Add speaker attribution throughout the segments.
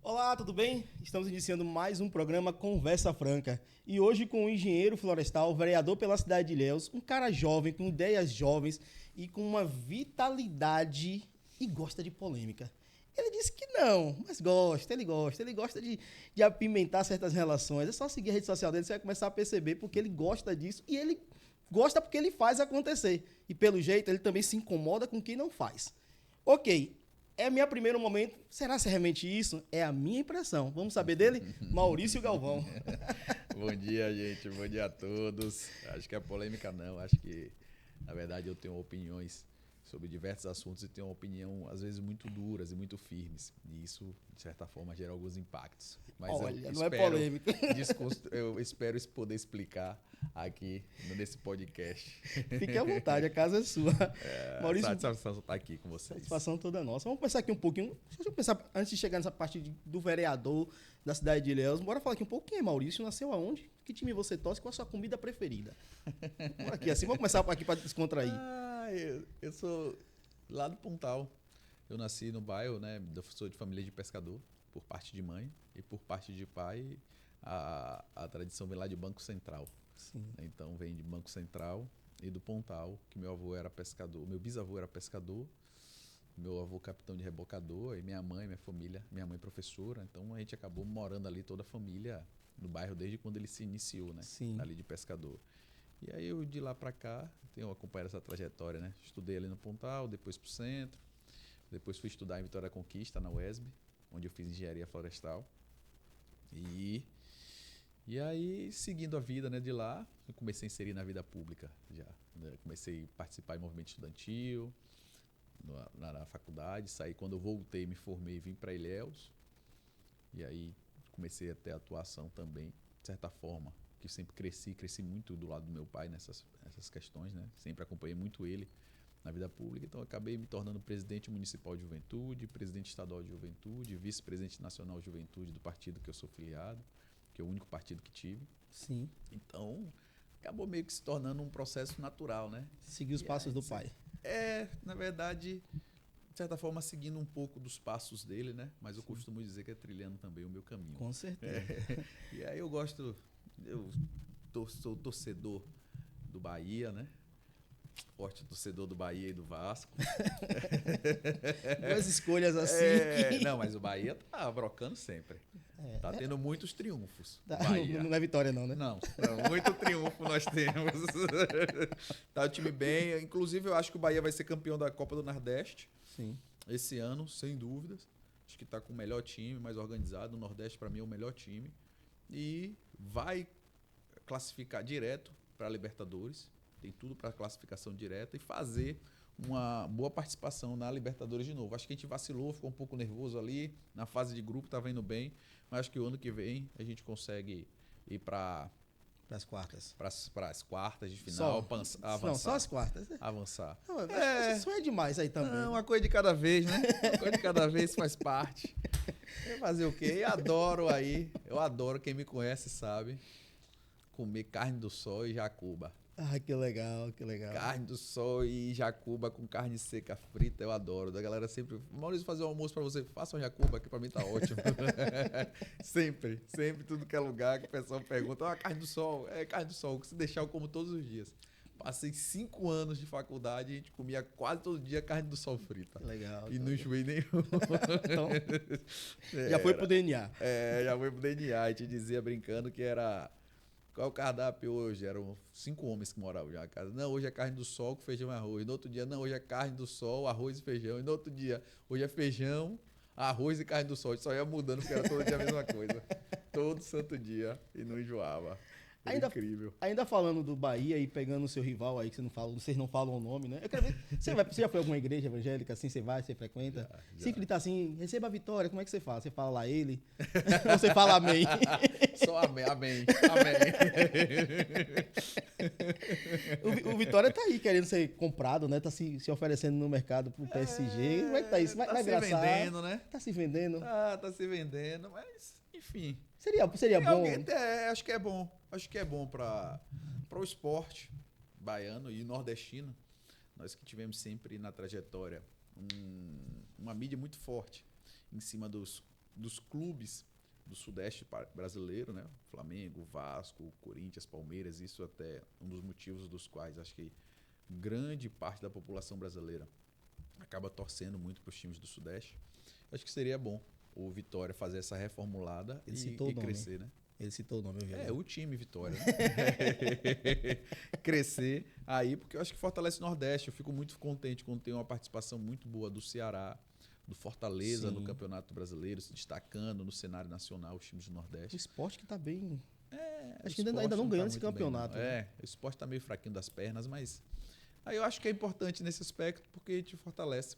Speaker 1: Olá, tudo bem? Estamos iniciando mais um programa Conversa Franca. E hoje com o engenheiro florestal, vereador pela cidade de Ilhéus, um cara jovem, com ideias jovens e com uma vitalidade e gosta de polêmica. Ele disse que não, mas ele gosta de apimentar certas relações. É só seguir a rede social dele, você vai começar a perceber porque ele gosta disso e ele gosta porque ele faz acontecer. E pelo jeito, ele também se incomoda com quem não faz. Ok, é meu primeiro momento. Será se é realmente isso? É a minha impressão. Vamos saber dele? Maurício Galvão.
Speaker 2: Bom dia, gente. Bom dia a todos. Acho que é polêmica não. Acho que, na verdade, eu tenho opiniões sobre diversos assuntos e tenho uma opinião, às vezes, muito duras e muito firmes. E isso, de certa forma, gera alguns impactos. Mas
Speaker 1: Olha, não é polêmica.
Speaker 2: Eu espero poder explicar aqui nesse podcast.
Speaker 1: Fique à vontade, a casa é sua.
Speaker 2: Maurício, satisfação estar aqui com vocês.
Speaker 1: Satisfação toda nossa. Vamos pensar aqui um pouquinho. Deixa eu pensar, antes de chegar nessa parte do vereador da cidade de Ilhéus, bora falar aqui um pouco. Quem é Maurício? Nasceu aonde? Que time você torce? Qual a sua comida preferida? Bora aqui, assim, vamos começar aqui para descontrair.
Speaker 2: Eu sou lá do Pontal. Eu nasci no bairro, né? Eu sou de família de pescador, por parte de mãe, e por parte de pai, a tradição vem lá de Banco Central.
Speaker 1: Sim.
Speaker 2: Então vem de Banco Central e do Pontal, que meu avô era pescador, meu bisavô era pescador, meu avô capitão de rebocador, e minha mãe, minha família, minha mãe professora. Então a gente acabou morando ali, toda a família, no bairro, desde quando ele se iniciou, né?
Speaker 1: Sim.
Speaker 2: Ali de pescador. E aí eu de lá para cá, tenho acompanhado essa trajetória, né? Estudei ali no Pontal, depois pro centro, depois fui estudar em Vitória da Conquista, na UESB, onde eu fiz engenharia florestal. E aí, seguindo a vida, né, de lá, eu comecei a inserir na vida pública já. Né? Comecei a participar em movimento estudantil, na faculdade. Saí quando eu voltei, me formei e vim para Ilhéus. E aí comecei a ter atuação também, de certa forma, que sempre cresci muito do lado do meu pai nessas questões, né? Sempre acompanhei muito ele na vida pública. Então, acabei me tornando presidente municipal de juventude, presidente estadual de juventude, vice-presidente nacional de juventude do partido que eu sou filiado, que é o único partido que tive.
Speaker 1: Sim.
Speaker 2: Então, acabou meio que se tornando um processo natural, né?
Speaker 1: Seguir os passos do pai.
Speaker 2: Na verdade, de certa forma, seguindo um pouco dos passos dele, né? Mas eu costumo dizer que é trilhando também o meu caminho.
Speaker 1: Com certeza.
Speaker 2: E aí eu sou torcedor do Bahia, né? Forte torcedor do Bahia e do Vasco.
Speaker 1: Duas escolhas assim.
Speaker 2: Não, mas o Bahia tá brocando sempre. Tá tendo muitos triunfos.
Speaker 1: Não é vitória não, né?
Speaker 2: Não, muito triunfo nós temos. Tá o time bem. Inclusive, eu acho que o Bahia vai ser campeão da Copa do Nordeste.
Speaker 1: Sim.
Speaker 2: Esse ano, sem dúvidas. Acho que tá com o melhor time, mais organizado. O Nordeste, para mim, é o melhor time. E vai classificar direto para a Libertadores. Tem tudo para classificação direta e fazer uma boa participação na Libertadores de novo. Acho que a gente vacilou, ficou um pouco nervoso ali. Na fase de grupo estava indo bem, mas acho que o ano que vem a gente consegue ir para
Speaker 1: as quartas.
Speaker 2: Para as quartas de final, avançar.
Speaker 1: Não, só as quartas.
Speaker 2: Avançar.
Speaker 1: Não, isso é demais aí também.
Speaker 2: Não, uma coisa de cada vez, né? Uma coisa de cada vez faz parte. Eu fazer o quê? Eu adoro, quem me conhece sabe, comer carne do sol e jacuba.
Speaker 1: Ah, que legal, que legal.
Speaker 2: Carne do sol e jacuba com carne seca frita, eu adoro. Da galera sempre, Maurício, fazer um almoço pra você, faça um jacuba aqui pra mim tá ótimo. sempre, tudo que é lugar que o pessoal pergunta, carne do sol, carne do sol, que se deixar eu como todos os dias. Passei 5 anos de faculdade e a gente comia quase todo dia carne do sol frita.
Speaker 1: Legal.
Speaker 2: E não enjoei nenhum.
Speaker 1: Então, já foi pro DNA.
Speaker 2: Já foi pro DNA. A gente dizia brincando que era... Qual é o cardápio hoje? Eram 5 homens que moravam já na casa. Não, hoje é carne do sol com feijão e arroz. No outro dia, não, hoje é carne do sol, arroz e feijão. E no outro dia, hoje é feijão, arroz e carne do sol. A gente só ia mudando porque era todo dia a mesma coisa. Todo santo dia. E não enjoava. Incrível.
Speaker 1: Ainda falando do Bahia e pegando o seu rival aí, que vocês não falam o nome, né? Eu quero ver, você já foi a alguma igreja evangélica assim, você frequenta?
Speaker 2: Já.
Speaker 1: Se gritar assim, receba a vitória, como é que você fala? Você fala lá ele? Ou você fala amém?
Speaker 2: Só amém.
Speaker 1: O Vitória tá aí querendo ser comprado, né? Tá se oferecendo no mercado pro PSG. Como é que tá isso? Vai
Speaker 2: se vendendo, né?
Speaker 1: Tá se vendendo.
Speaker 2: Tá se vendendo, mas enfim.
Speaker 1: Seria bom.
Speaker 2: Acho que é bom. Acho que é bom para o esporte baiano e nordestino. Nós que tivemos sempre na trajetória uma mídia muito forte em cima dos dos clubes do Sudeste brasileiro, né? Flamengo, Vasco, Corinthians, Palmeiras, isso até um dos motivos dos quais acho que grande parte da população brasileira acaba torcendo muito para os times do Sudeste. Acho que seria bom o Vitória fazer essa reformulada e crescer, né?
Speaker 1: Ele citou o nome, eu vi.
Speaker 2: O time Vitória, né? Crescer aí, porque eu acho que fortalece o Nordeste. Eu fico muito contente quando tem uma participação muito boa do Ceará, do Fortaleza no Campeonato Brasileiro, se destacando no cenário nacional, os times do Nordeste.
Speaker 1: O esporte que tá bem... acho que ainda não ganhou esse campeonato.
Speaker 2: Bem, né? O esporte tá meio fraquinho das pernas, mas aí eu acho que é importante nesse aspecto porque te fortalece.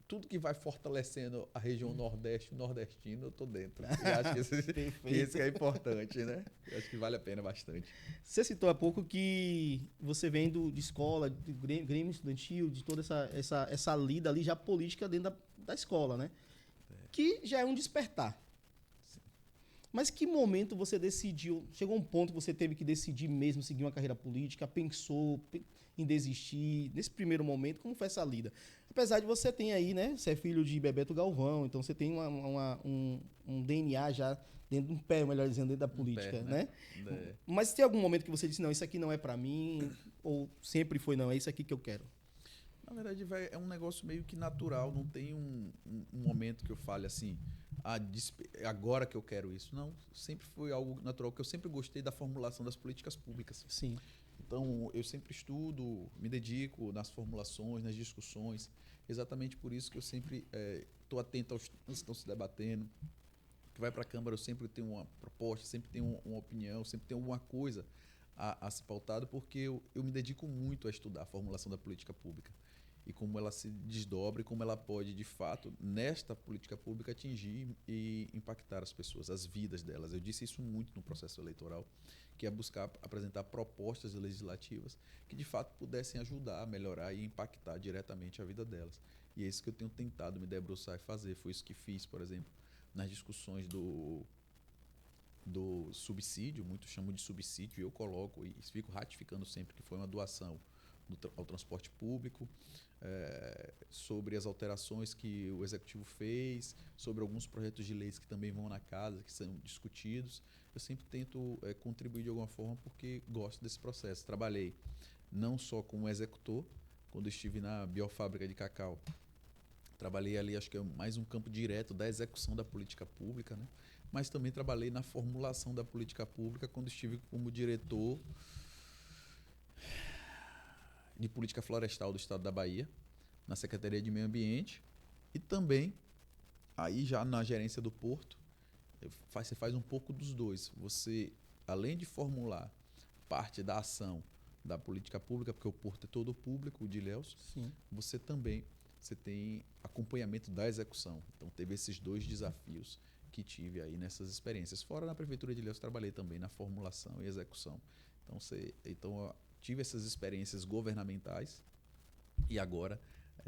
Speaker 2: Tudo que vai fortalecendo a região Nordeste, o nordestino, eu tô dentro. E acho que esse é importante, né? Eu acho que vale a pena bastante.
Speaker 1: Você citou há pouco que você vem de escola, de Grêmio Estudantil, de toda essa lida ali já política dentro da escola, né? Que já é um despertar.
Speaker 2: Sim.
Speaker 1: Mas que momento você decidiu? Chegou um ponto que você teve que decidir mesmo seguir uma carreira política, pensou em desistir? Nesse primeiro momento, como foi essa lida? Apesar de você ter aí, né? Você é filho de Bebeto Galvão, então você tem um DNA já dentro de um pé, melhor dizendo, dentro da política, né? Mas tem algum momento que você disse, não, isso aqui não é para mim? Ou sempre foi, não, é isso aqui que eu quero?
Speaker 2: Na verdade, é um negócio meio que natural, não tem um momento que eu fale assim, agora que eu quero isso. Não, sempre foi algo natural, que eu sempre gostei da formulação das políticas públicas.
Speaker 1: Sim.
Speaker 2: Então, eu sempre estudo, me dedico nas formulações, nas discussões. Exatamente por isso que eu sempre estou atento aos que estão se debatendo. Que vai para a Câmara, eu sempre tenho uma proposta, sempre tenho uma opinião, sempre tenho alguma coisa a ser pautada, porque eu me dedico muito a estudar a formulação da política pública e como ela se desdobra e como ela pode, de fato, nesta política pública, atingir e impactar as pessoas, as vidas delas. Eu disse isso muito no processo eleitoral, que é buscar apresentar propostas legislativas que, de fato, pudessem ajudar a melhorar e impactar diretamente a vida delas. E é isso que eu tenho tentado me debruçar e fazer. Foi isso que fiz, por exemplo, nas discussões do subsídio, muitos chamam de subsídio, e eu coloco e fico ratificando sempre que foi uma doação ao transporte público, sobre as alterações que o Executivo fez, sobre alguns projetos de leis que também vão na casa, que são discutidos. Eu sempre tento contribuir de alguma forma porque gosto desse processo. Trabalhei não só como executor, quando estive na biofábrica de cacau. Trabalhei ali, acho que é mais um campo direto da execução da política pública, né? Mas também trabalhei na formulação da política pública quando estive como diretor de política florestal do estado da Bahia, na Secretaria de Meio Ambiente, e também, aí já na gerência do Porto, você faz um pouco dos dois. Você, além de formular parte da ação da política pública, porque o Porto é todo público, o de Ilhéus, você tem acompanhamento da execução. Então, teve esses dois desafios que tive aí nessas experiências. Fora na Prefeitura de Ilhéus, trabalhei também na formulação e execução. Então tive essas experiências governamentais e agora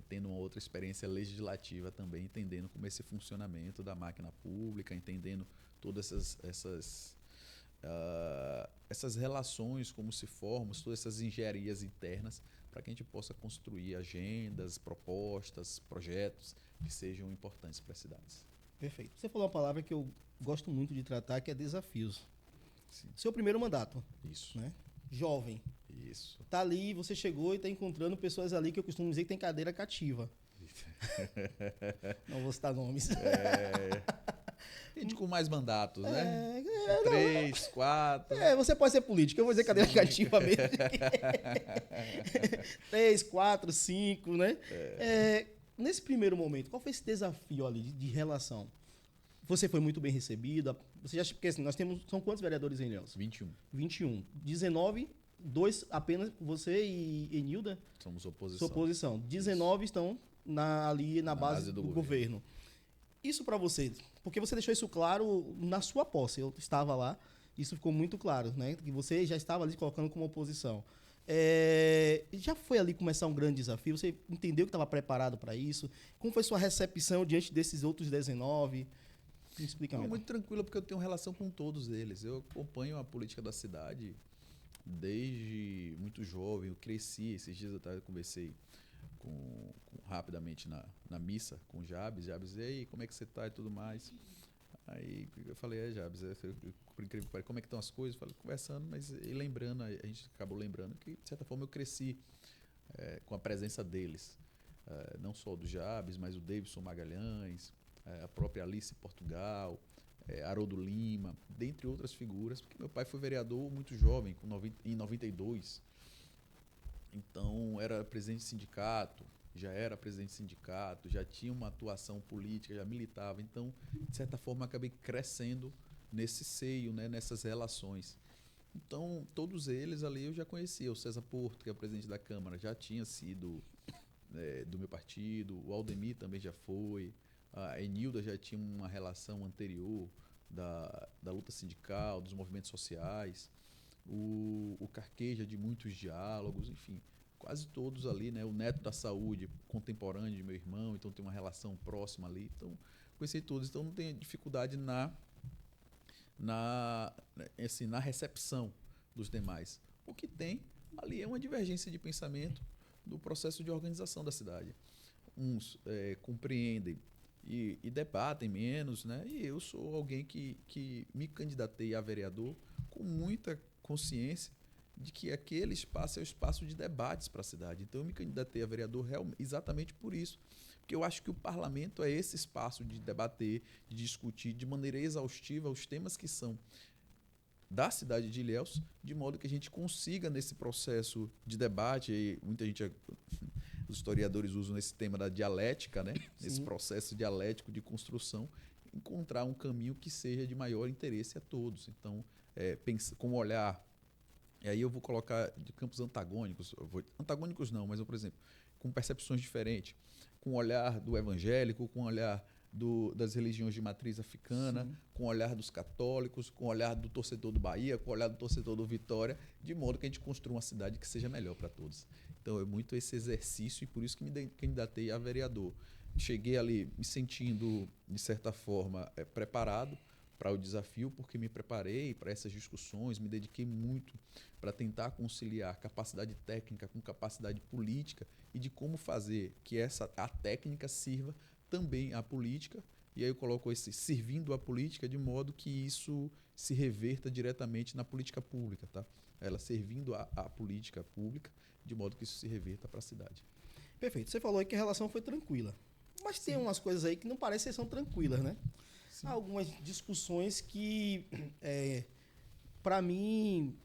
Speaker 2: tendo uma outra experiência legislativa também, entendendo como esse funcionamento da máquina pública, entendendo todas essas relações, como se formam, todas essas engenharias internas, para que a gente possa construir agendas, propostas, projetos que sejam importantes para as cidades.
Speaker 1: Perfeito. Você falou uma palavra que eu gosto muito de tratar, que é desafios.
Speaker 2: Sim.
Speaker 1: Seu primeiro mandato.
Speaker 2: Isso.
Speaker 1: Né? Jovem.
Speaker 2: Isso.
Speaker 1: Tá ali, você chegou e tá encontrando pessoas ali que eu costumo dizer que tem cadeira cativa. Não vou citar nomes.
Speaker 2: Gente com mais mandatos, né? 3, 4.
Speaker 1: Você pode ser político, eu vou dizer cadeira cativa mesmo. 3, 4, 5, né? Nesse primeiro momento, qual foi esse desafio ali de relação? Você foi muito bem recebida? Você já, porque assim, são quantos vereadores em Ilhéus?
Speaker 2: 21.
Speaker 1: 21. 19, 2 apenas você e Enilda?
Speaker 2: Somos oposição.
Speaker 1: Sua oposição. 19 estão ali na base do governo. Isso para você, porque você deixou isso claro na sua posse, eu estava lá, isso ficou muito claro, né? Que você já estava ali colocando como oposição. Já foi ali começar um grande desafio? Você entendeu que estava preparado para isso? Como foi sua recepção diante desses outros 19? Me explica melhor.
Speaker 2: Muito tranquilo, porque eu tenho relação com todos eles. Eu acompanho a política da cidade desde muito jovem. Eu cresci, esses dias atrás eu conversei rapidamente na missa com o Jabes. Jabes, e aí, como é que você está e tudo mais? Aí eu falei, Jabes, por incrível que pareça, como é que estão as coisas? Falei, conversando, mas e lembrando, a gente acabou lembrando que, de certa forma, eu cresci com a presença deles. Não só do Jabes, mas o Davidson Magalhães, a própria Alice Portugal, Haroldo Lima, dentre outras figuras, porque meu pai foi vereador muito jovem, em 92. Então, era presidente de sindicato, já tinha uma atuação política, já militava. Então, de certa forma, acabei crescendo nesse seio, né, nessas relações. Então, todos eles ali eu já conhecia. O César Porto, que é o presidente da Câmara, já tinha sido do meu partido. O Aldemir também já foi. A Enilda já tinha uma relação anterior da luta sindical, dos movimentos sociais. O Carqueja de muitos diálogos, enfim, quase todos ali, né? O Neto da Saúde, contemporâneo de meu irmão, então tem uma relação próxima ali. Então, conheci todos. Então, não tem dificuldade assim, na recepção dos demais. O que tem ali é uma divergência de pensamento do processo de organização da cidade. Uns compreendem e debatem menos, né? E eu sou alguém que me candidatei a vereador com muita consciência de que aquele espaço é o espaço de debates para a cidade. Então, eu me candidatei a vereador exatamente por isso. Porque eu acho que o parlamento é esse espaço de debater, de discutir de maneira exaustiva os temas que são da cidade de Ilhéus, de modo que a gente consiga, nesse processo de debate, e muita gente, os historiadores usam esse tema da dialética, né? Nesse processo dialético de construção, encontrar um caminho que seja de maior interesse a todos. Então, com um olhar, e aí eu vou colocar de campos antagônicos, antagônicos não, mas, por exemplo, com percepções diferentes, com o olhar do evangélico, com o olhar das religiões de matriz africana, com o olhar dos católicos, com o olhar do torcedor do Bahia, com o olhar do torcedor do Vitória, de modo que a gente construa uma cidade que seja melhor para todos. Então, é muito esse exercício e por isso que me candidatei a vereador. Cheguei ali me sentindo, de certa forma, preparado para o desafio, porque me preparei para essas discussões, me dediquei muito para tentar conciliar capacidade técnica com capacidade política e de como fazer que a técnica sirva também à política. E aí eu coloco esse servindo à política de modo que isso se reverta diretamente na política pública, tá? Ela servindo à política pública de modo que isso se reverta para a cidade.
Speaker 1: Perfeito. Você falou aí que a relação foi tranquila. Mas tem umas coisas aí que não parecem ser tranquilas, né? Sim. Há algumas discussões que, para mim,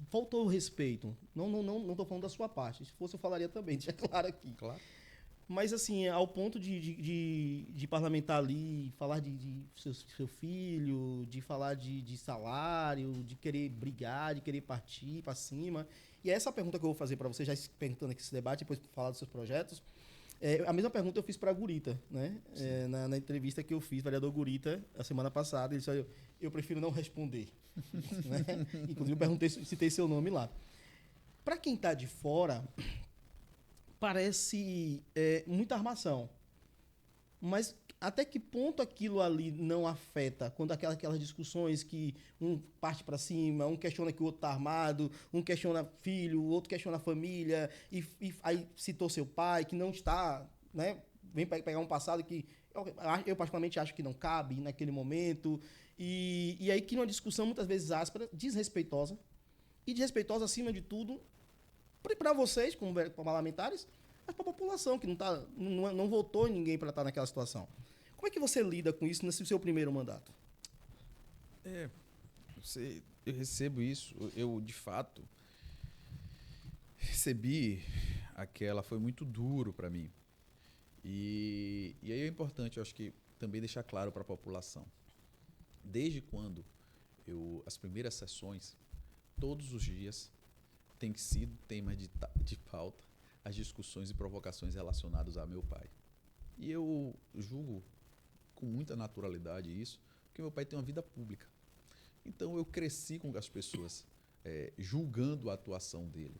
Speaker 1: faltou respeito. Não estou falando da sua parte. Se fosse, eu falaria também, deixa claro aqui.
Speaker 2: Claro.
Speaker 1: Mas, assim, ao ponto de parlamentar ali, falar de seu filho, de falar de salário, de querer brigar, de querer partir para cima. E é essa pergunta que eu vou fazer para você, já perguntando aqui esse debate, depois falar dos seus projetos. A mesma pergunta eu fiz para a Gurita, né? Na entrevista que eu fiz, vereador Gurita, a semana passada, ele disse, eu prefiro não responder. Né? Inclusive, eu citei seu nome lá. Para quem está de fora, parece muita armação. Mas até que ponto aquilo ali não afeta? Quando aquelas discussões que um parte para cima, um questiona que o outro está armado, um questiona filho, o outro questiona família, e aí citou seu pai, que não está, né? Vem pegar um passado que eu particularmente acho que não cabe naquele momento. E aí cria uma discussão muitas vezes áspera, desrespeitosa, e desrespeitosa acima de tudo, para vocês, como parlamentares, mas para a população, que não votou em ninguém para estar naquela situação. Como é que você lida com isso nesse seu primeiro mandato?
Speaker 2: Eu recebo isso. Eu, de fato, recebi foi muito duro para mim. E aí é importante, eu acho que também deixar claro para a população. Desde quando as primeiras sessões, todos os dias, tem sido tema de pauta as discussões e provocações relacionadas a meu pai. E eu julgo com muita naturalidade isso, porque meu pai tem uma vida pública. Então eu cresci com as pessoas julgando a atuação dele.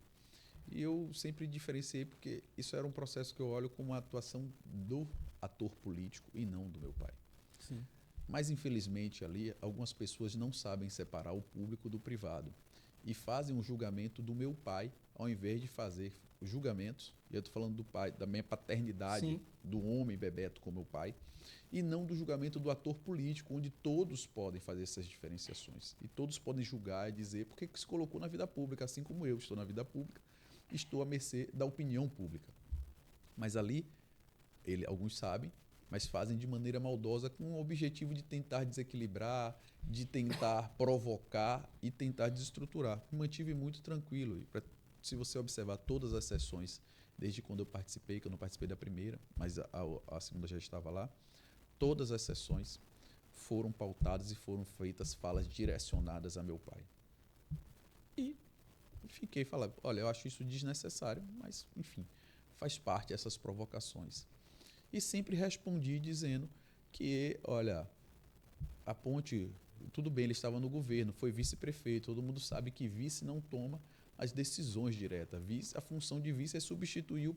Speaker 2: E eu sempre diferenciei, porque isso era um processo que eu olho como a atuação do ator político e não do meu pai.
Speaker 1: Sim.
Speaker 2: Mas, infelizmente, ali, algumas pessoas não sabem separar o público do privado e fazem um julgamento do meu pai, ao invés de fazer julgamentos, e eu estou falando do pai, da minha paternidade,
Speaker 1: Sim.
Speaker 2: do homem Bebeto como meu pai, e não do julgamento do ator político, onde todos podem fazer essas diferenciações. E todos podem julgar e dizer por que se colocou na vida pública, assim como eu estou na vida pública, estou à mercê da opinião pública. Mas ali, alguns sabem, mas fazem de maneira maldosa com o objetivo de tentar desequilibrar, de tentar provocar e tentar desestruturar. Me mantive muito tranquilo. E se você observar todas as sessões, desde quando eu participei, que eu não participei da primeira, mas a segunda já estava lá, todas as sessões foram pautadas e foram feitas falas direcionadas a meu pai. E fiquei falando, olha, eu acho isso desnecessário, mas, enfim, faz parte dessas provocações. E sempre respondi dizendo que, olha, a ponte, tudo bem, ele estava no governo, foi vice-prefeito, todo mundo sabe que vice não toma as decisões diretas. A função de vice é substituir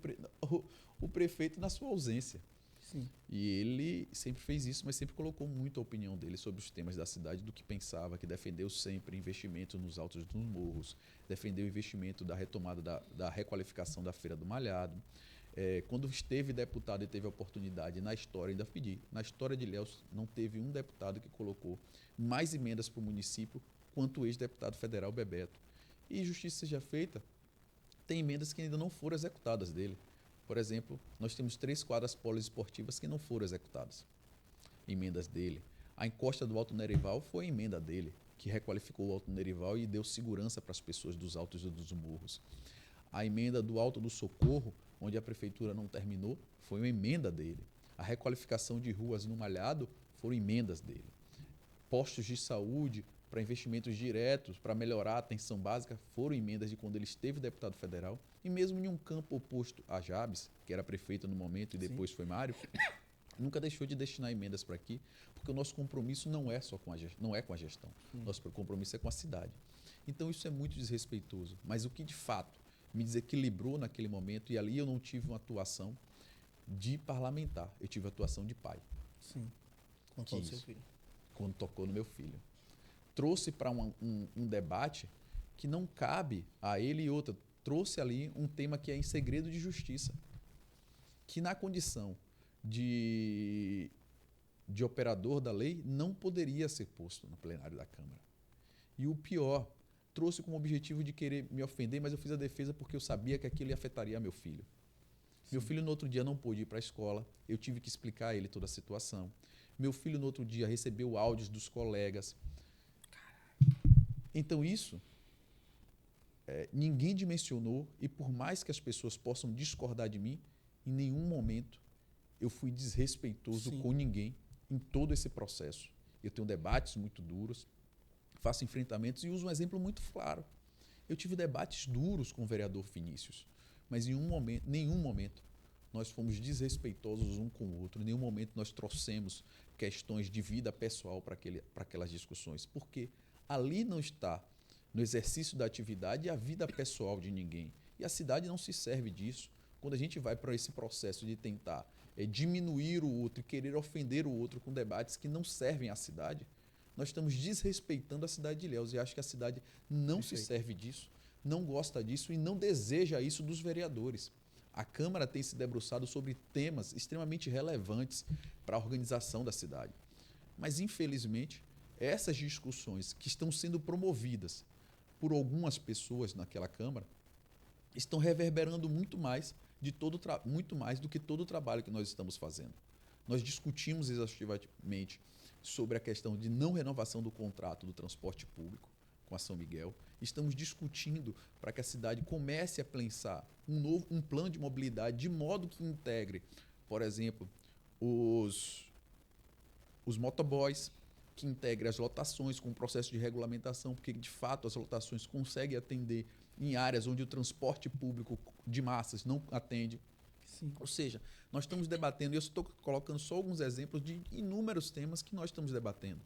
Speaker 2: o prefeito na sua ausência.
Speaker 1: Sim.
Speaker 2: E ele sempre fez isso, mas sempre colocou muito a opinião dele sobre os temas da cidade, do que pensava, que defendeu sempre investimento nos altos dos morros, defendeu o investimento da retomada da requalificação da Feira do Malhado. Quando esteve deputado e teve a oportunidade na história, ainda pedi, na história de Ilhéus não teve um deputado que colocou mais emendas para o município quanto o ex-deputado federal Bebeto. E justiça seja feita, tem emendas que ainda não foram executadas dele. Por exemplo, nós temos 3 quadras poliesportivas que não foram executadas. Emendas dele. A encosta do Alto Nerival foi emenda dele, que requalificou o Alto Nerival e deu segurança para as pessoas dos altos e dos morros. A emenda do Alto do Socorro, onde a prefeitura não terminou, foi uma emenda dele. A requalificação de ruas no Malhado foram emendas dele. Postos de saúde para investimentos diretos, para melhorar a atenção básica, foram emendas de quando ele esteve deputado federal. E mesmo em um campo oposto a Jabes, que era prefeito no momento e depois foi Mário, nunca deixou de destinar emendas para aqui, porque o nosso compromisso não é só com a gestão. Nosso compromisso é com a cidade. Então isso é muito desrespeitoso. Mas o que de fato me desequilibrou naquele momento, e ali eu não tive uma atuação de parlamentar, eu tive atuação de pai.
Speaker 1: Sim. Quando tocou no seu filho.
Speaker 2: Quando tocou no meu filho. Trouxe para um debate que não cabe a ele e outra. Trouxe ali um tema que é em segredo de justiça, que na condição de operador da lei não poderia ser posto no plenário da Câmara. E o pior, trouxe com o objetivo de querer me ofender, mas eu fiz a defesa porque eu sabia que aquilo afetaria meu filho. Sim. Meu filho no outro dia não pôde ir para a escola, eu tive que explicar a ele toda a situação. Meu filho no outro dia recebeu áudios dos colegas. Então isso, ninguém dimensionou, e por mais que as pessoas possam discordar de mim, em nenhum momento eu fui desrespeitoso com ninguém em todo esse processo. Eu tenho debates muito duros, faço enfrentamentos e uso um exemplo muito claro. Eu tive debates duros com o vereador Vinícius, mas em nenhum momento nós fomos desrespeitosos um com o outro, em nenhum momento nós trouxemos questões de vida pessoal para aquelas discussões, porque ali não está no exercício da atividade a vida pessoal de ninguém. E a cidade não se serve disso. Quando a gente vai para esse processo de tentar diminuir o outro e querer ofender o outro com debates que não servem à cidade, nós estamos desrespeitando a cidade de Ilhéus. E acho que a cidade não se serve disso, não gosta disso e não deseja isso dos vereadores. A Câmara tem se debruçado sobre temas extremamente relevantes para a organização da cidade. Mas, infelizmente, essas discussões que estão sendo promovidas por algumas pessoas naquela Câmara estão reverberando muito mais do que todo o trabalho que nós estamos fazendo. Nós discutimos exaustivamente sobre a questão de não renovação do contrato do transporte público com a São Miguel. Estamos discutindo para que a cidade comece a pensar um plano de mobilidade de modo que integre, por exemplo, os motoboys, que integre as lotações com o processo de regulamentação, porque, de fato, as lotações conseguem atender em áreas onde o transporte público de massas não atende.
Speaker 1: Sim.
Speaker 2: Ou seja, nós estamos debatendo, e eu estou colocando só alguns exemplos de inúmeros temas que nós estamos debatendo.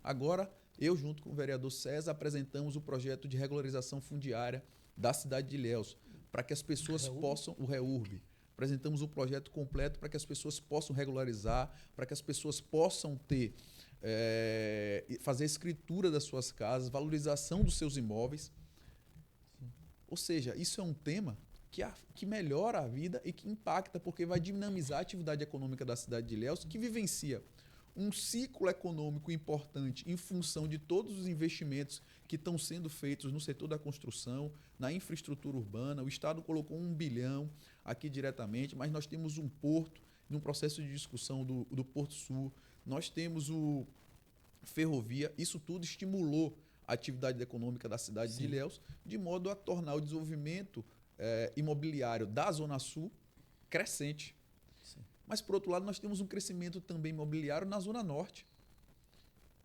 Speaker 2: Agora, eu, junto com o vereador César, apresentamos o projeto de regularização fundiária da cidade de Ilhéus, para que as pessoas possam... O REURB. Apresentamos o projeto completo para que as pessoas possam regularizar, para que as pessoas possam ter... fazer a escritura das suas casas, valorização dos seus imóveis. Sim. Ou seja, isso é um tema que melhora a vida e que impacta, porque vai dinamizar a atividade econômica da cidade de Ilhéus, que vivencia um ciclo econômico importante em função de todos os investimentos que estão sendo feitos no setor da construção, na infraestrutura urbana. O Estado colocou 1 bilhão aqui diretamente, mas nós temos um porto, num processo de discussão do Porto Sul, nós temos o ferrovia, isso tudo estimulou a atividade econômica da cidade de Ilhéus, de modo a tornar o desenvolvimento imobiliário da Zona Sul crescente. Sim. Mas, por outro lado, nós temos um crescimento também imobiliário na Zona Norte.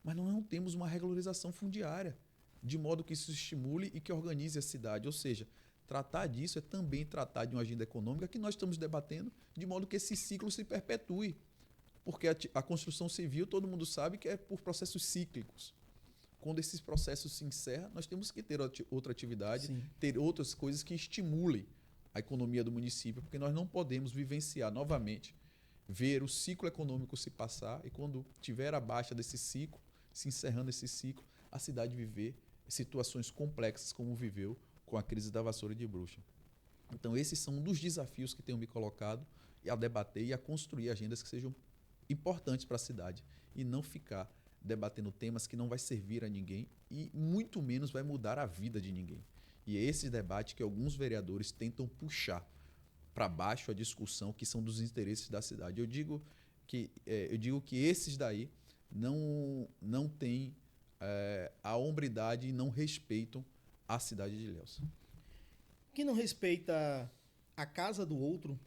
Speaker 2: Mas não temos uma regularização fundiária, de modo que isso estimule e que organize a cidade. Ou seja, tratar disso é também tratar de uma agenda econômica que nós estamos debatendo, de modo que esse ciclo se perpetue. Porque a construção civil, todo mundo sabe que é por processos cíclicos. Quando esses processos se encerram, nós temos que ter outra atividade, Sim. ter outras coisas que estimulem a economia do município, porque nós não podemos vivenciar novamente, ver o ciclo econômico se passar e quando tiver a baixa desse ciclo, se encerrando esse ciclo, a cidade viver situações complexas como viveu com a crise da vassoura de bruxa. Então, esses são um dos desafios que tenho me colocado a debater e a construir agendas que sejam importantes para a cidade e não ficar debatendo temas que não vai servir a ninguém e muito menos vai mudar a vida de ninguém. E é esse debate que alguns vereadores tentam puxar para baixo a discussão que são dos interesses da cidade. Eu digo que esses daí não têm a hombridade e não respeitam a cidade de Ilhéus.
Speaker 1: Quem não respeita a casa do outro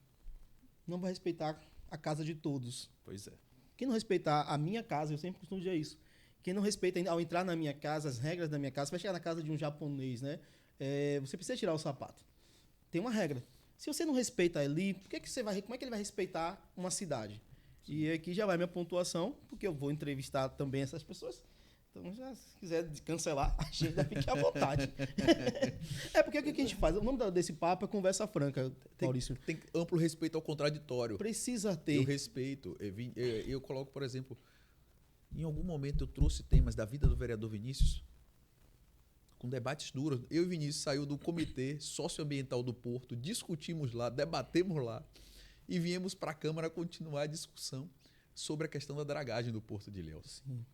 Speaker 1: não vai respeitar a casa de todos.
Speaker 2: Pois é.
Speaker 1: Quem não respeitar a minha casa, eu sempre costumo dizer isso. Quem não respeita, ao entrar na minha casa, as regras da minha casa, você vai chegar na casa de um japonês, né? Você precisa tirar o sapato. Tem uma regra. Se você não respeita ali, como é que ele vai respeitar uma cidade? Sim. E aqui já vai minha pontuação, porque eu vou entrevistar também essas pessoas. Então, se quiser cancelar, a gente fique à vontade. Porque o que a gente faz? O nome desse papo é conversa franca, Maurício.
Speaker 2: Tem amplo respeito ao contraditório.
Speaker 1: Precisa ter.
Speaker 2: Eu respeito. Eu coloco, por exemplo, em algum momento eu trouxe temas da vida do vereador Vinícius, com debates duros. Eu e Vinícius saímos do comitê socioambiental do Porto, discutimos lá, debatemos lá e viemos para a Câmara continuar a discussão sobre a questão da dragagem do Porto de Ilhéus. Sim.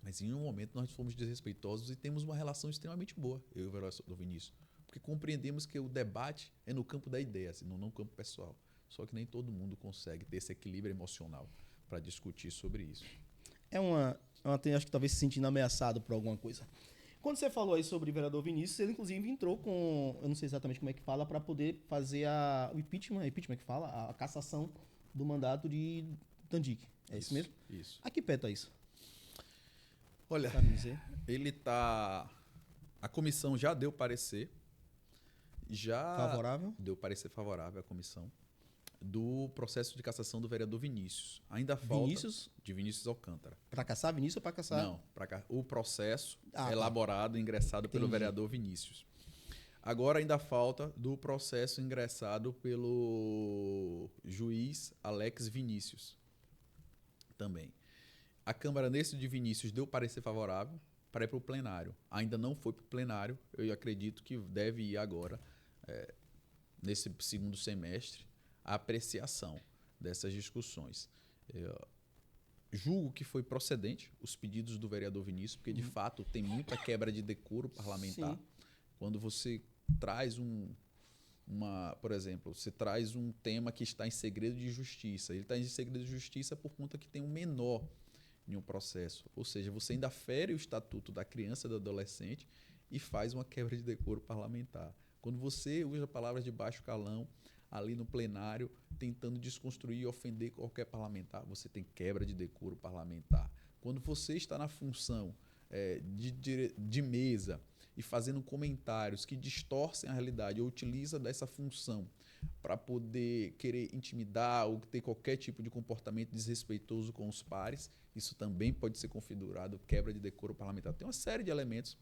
Speaker 2: Mas em um momento nós fomos desrespeitosos e temos uma relação extremamente boa, eu e o vereador Vinícius. Porque compreendemos que o debate é no campo da ideia, não no campo pessoal. Só que nem todo mundo consegue ter esse equilíbrio emocional para discutir sobre isso.
Speaker 1: Acho que talvez se sentindo ameaçado por alguma coisa. Quando você falou aí sobre o vereador Vinícius, ele inclusive entrou com, eu não sei exatamente como é que fala, para poder fazer o impeachment que fala, a cassação do mandato de Tandic. É isso mesmo?
Speaker 2: Isso.
Speaker 1: A que pé tá isso?
Speaker 2: Olha, a comissão já deu parecer.
Speaker 1: Favorável?
Speaker 2: Deu parecer favorável à comissão do processo de cassação do vereador Vinícius. Ainda falta... De Vinícius Alcântara.
Speaker 1: Para caçar Vinícius ou para caçar?
Speaker 2: Não, o processo elaborado e ingressado pelo vereador Vinícius. Agora ainda falta do processo ingressado pelo juiz Alex Vinícius. Também. A Câmara, nesse de Vinícius, deu parecer favorável para ir para o plenário. Ainda não foi para o plenário. Eu acredito que deve ir agora, nesse segundo semestre, a apreciação dessas discussões. Julgo que foi procedente os pedidos do vereador Vinícius, porque, de fato, tem muita quebra de decoro parlamentar. Sim. Quando você traz por exemplo, você traz um tema que está em segredo de justiça. Ele está em segredo de justiça por conta que tem um menor em um processo. Ou seja, você ainda fere o estatuto da criança e do adolescente e faz uma quebra de decoro parlamentar. Quando você usa palavras de baixo calão ali no plenário, tentando desconstruir e ofender qualquer parlamentar, você tem quebra de decoro parlamentar. Quando você está na função de mesa e fazendo comentários que distorcem a realidade ou utiliza dessa função para poder querer intimidar ou ter qualquer tipo de comportamento desrespeitoso com os pares, isso também pode ser configurado quebra de decoro parlamentar. Tem uma série de elementos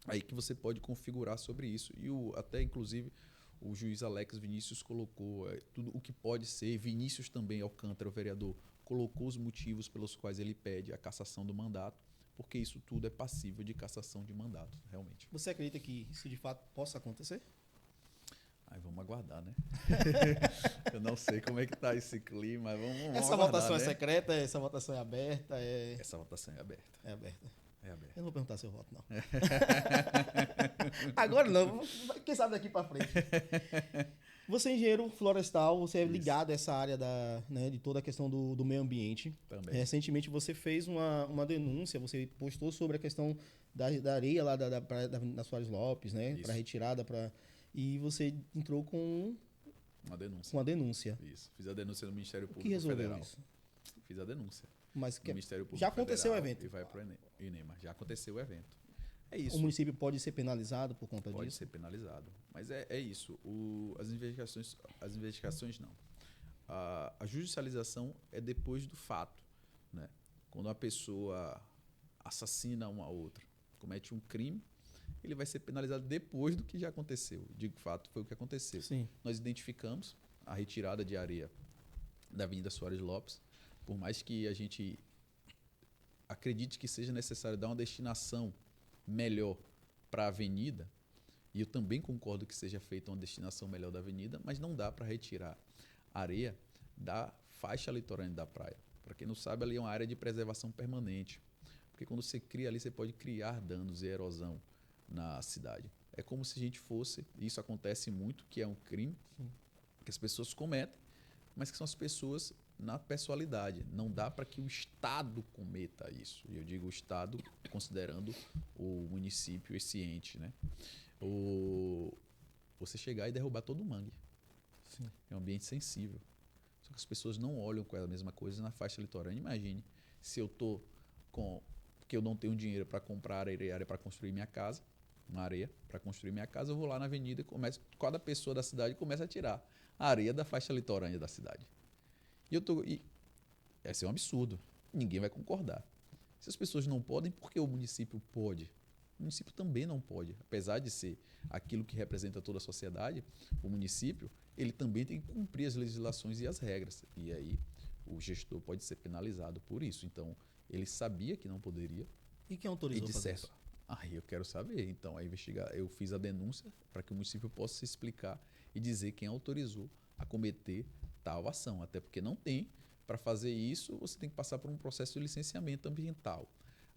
Speaker 2: aí que você pode configurar sobre isso. E até, inclusive, o juiz Alex Vinícius colocou tudo o que pode ser. Vinícius também, Alcântara, o vereador, colocou os motivos pelos quais ele pede a cassação do mandato, porque isso tudo é passível de cassação de mandato, realmente.
Speaker 1: Você acredita que isso de fato possa acontecer?
Speaker 2: Aí vamos aguardar, né? Eu não sei como é que tá esse clima, mas vamos
Speaker 1: Essa
Speaker 2: aguardar,
Speaker 1: votação
Speaker 2: né?
Speaker 1: é secreta, essa votação é aberta,
Speaker 2: Essa votação é aberta.
Speaker 1: é aberta.
Speaker 2: É aberta.
Speaker 1: Eu não vou perguntar seu voto, não. Agora não, quem sabe daqui pra frente. Você é engenheiro florestal, você é
Speaker 2: Isso.
Speaker 1: ligado a essa área né, de toda a questão do meio ambiente.
Speaker 2: Também.
Speaker 1: Recentemente você fez uma denúncia, você postou sobre a questão da areia lá da praia da Soares Lopes, né?
Speaker 2: Isso.
Speaker 1: Para retirada, e você entrou com
Speaker 2: Uma denúncia.
Speaker 1: uma denúncia.
Speaker 2: Isso. Fiz a denúncia no Ministério
Speaker 1: O que
Speaker 2: Público
Speaker 1: resolveu
Speaker 2: Federal.
Speaker 1: isso?
Speaker 2: Fiz a denúncia
Speaker 1: Mas
Speaker 2: no Ministério Público
Speaker 1: já aconteceu o
Speaker 2: Federal
Speaker 1: evento.
Speaker 2: E vai para o INEMA. Já aconteceu o evento. É isso.
Speaker 1: O município pode ser penalizado por conta
Speaker 2: Pode
Speaker 1: disso?
Speaker 2: ser penalizado. Mas é isso. As investigações não. A judicialização é depois do fato, né? Quando uma pessoa assassina uma outra, comete um crime, ele vai ser penalizado depois do que já aconteceu. Digo fato, foi o que aconteceu.
Speaker 1: Sim.
Speaker 2: Nós identificamos a retirada de areia da Avenida Soares Lopes, por mais que a gente acredite que seja necessário dar uma destinação melhor para a avenida, e eu também concordo que seja feita uma destinação melhor da avenida, mas não dá para retirar areia da faixa litorânea da praia. Para quem não sabe, ali é uma área de preservação permanente, porque quando você cria ali, você pode criar danos e erosão na cidade. É como se a gente fosse, e isso acontece muito, que é um crime que as pessoas cometem, mas que são as pessoas na pessoalidade. Não dá para que o Estado cometa isso. E eu digo o Estado considerando o município, esse ente, né? Você chegar e derrubar todo o mangue.
Speaker 1: Sim.
Speaker 2: É um ambiente sensível. Só que as pessoas não olham com a mesma coisa na faixa litorânea. Imagine se eu estou porque eu não tenho dinheiro para comprar areia para construir minha casa, uma areia para construir minha casa, eu vou lá na avenida e cada pessoa da cidade começa a tirar a areia da faixa litorânea da cidade. Vai ser um absurdo. Ninguém vai concordar. Se as pessoas não podem, por que o município pode? O município também não pode. Apesar de ser aquilo que representa toda a sociedade, o município ele também tem que cumprir as legislações e as regras. E aí o gestor pode ser penalizado por isso. Então, ele sabia que não poderia.
Speaker 1: E quem autorizou fazer isso?
Speaker 2: Aí eu quero saber. Então, eu fiz a denúncia para que o município possa se explicar e dizer quem autorizou a cometer tal ação. Até porque não tem. Para fazer isso, você tem que passar por um processo de licenciamento ambiental.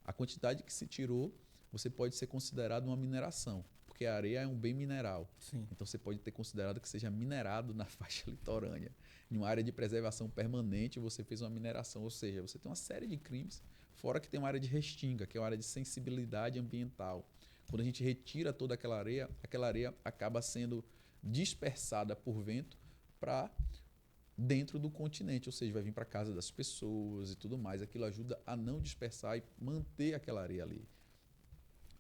Speaker 2: A quantidade que se tirou, você pode ser considerado uma mineração, porque a areia é um bem mineral.
Speaker 1: Sim.
Speaker 2: Então, você pode ter considerado que seja minerado na faixa litorânea. Em uma área de preservação permanente, você fez uma mineração. Ou seja, você tem uma série de crimes, fora que tem uma área de restinga, que é uma área de sensibilidade ambiental. Quando a gente retira toda aquela areia acaba sendo dispersada por vento para dentro do continente, ou seja, vai vir para a casa das pessoas e tudo mais. Aquilo ajuda a não dispersar e manter aquela areia ali.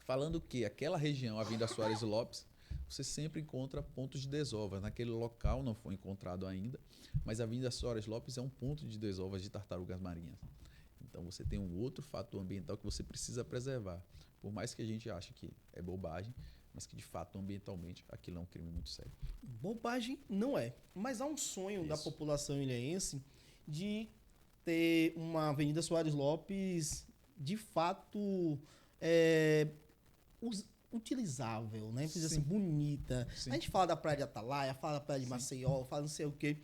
Speaker 2: Falando que aquela região, a Avenida Soares Lopes, você sempre encontra pontos de desova. Naquele local não foi encontrado ainda, mas a Avenida Soares Lopes é um ponto de desovas de tartarugas marinhas. Então você tem um outro fator ambiental que você precisa preservar. Por mais que a gente ache que é bobagem, mas que de fato ambientalmente aquilo é um crime muito sério.
Speaker 1: Bobagem não é, mas há um sonho da
Speaker 2: Isso.
Speaker 1: população ilhéense de ter uma Avenida Soares Lopes de fato utilizável, né? Precisa ser bonita.
Speaker 2: Sim.
Speaker 1: A gente fala da Praia de Atalaia, fala da Praia de Maceió, fala não sei o quê.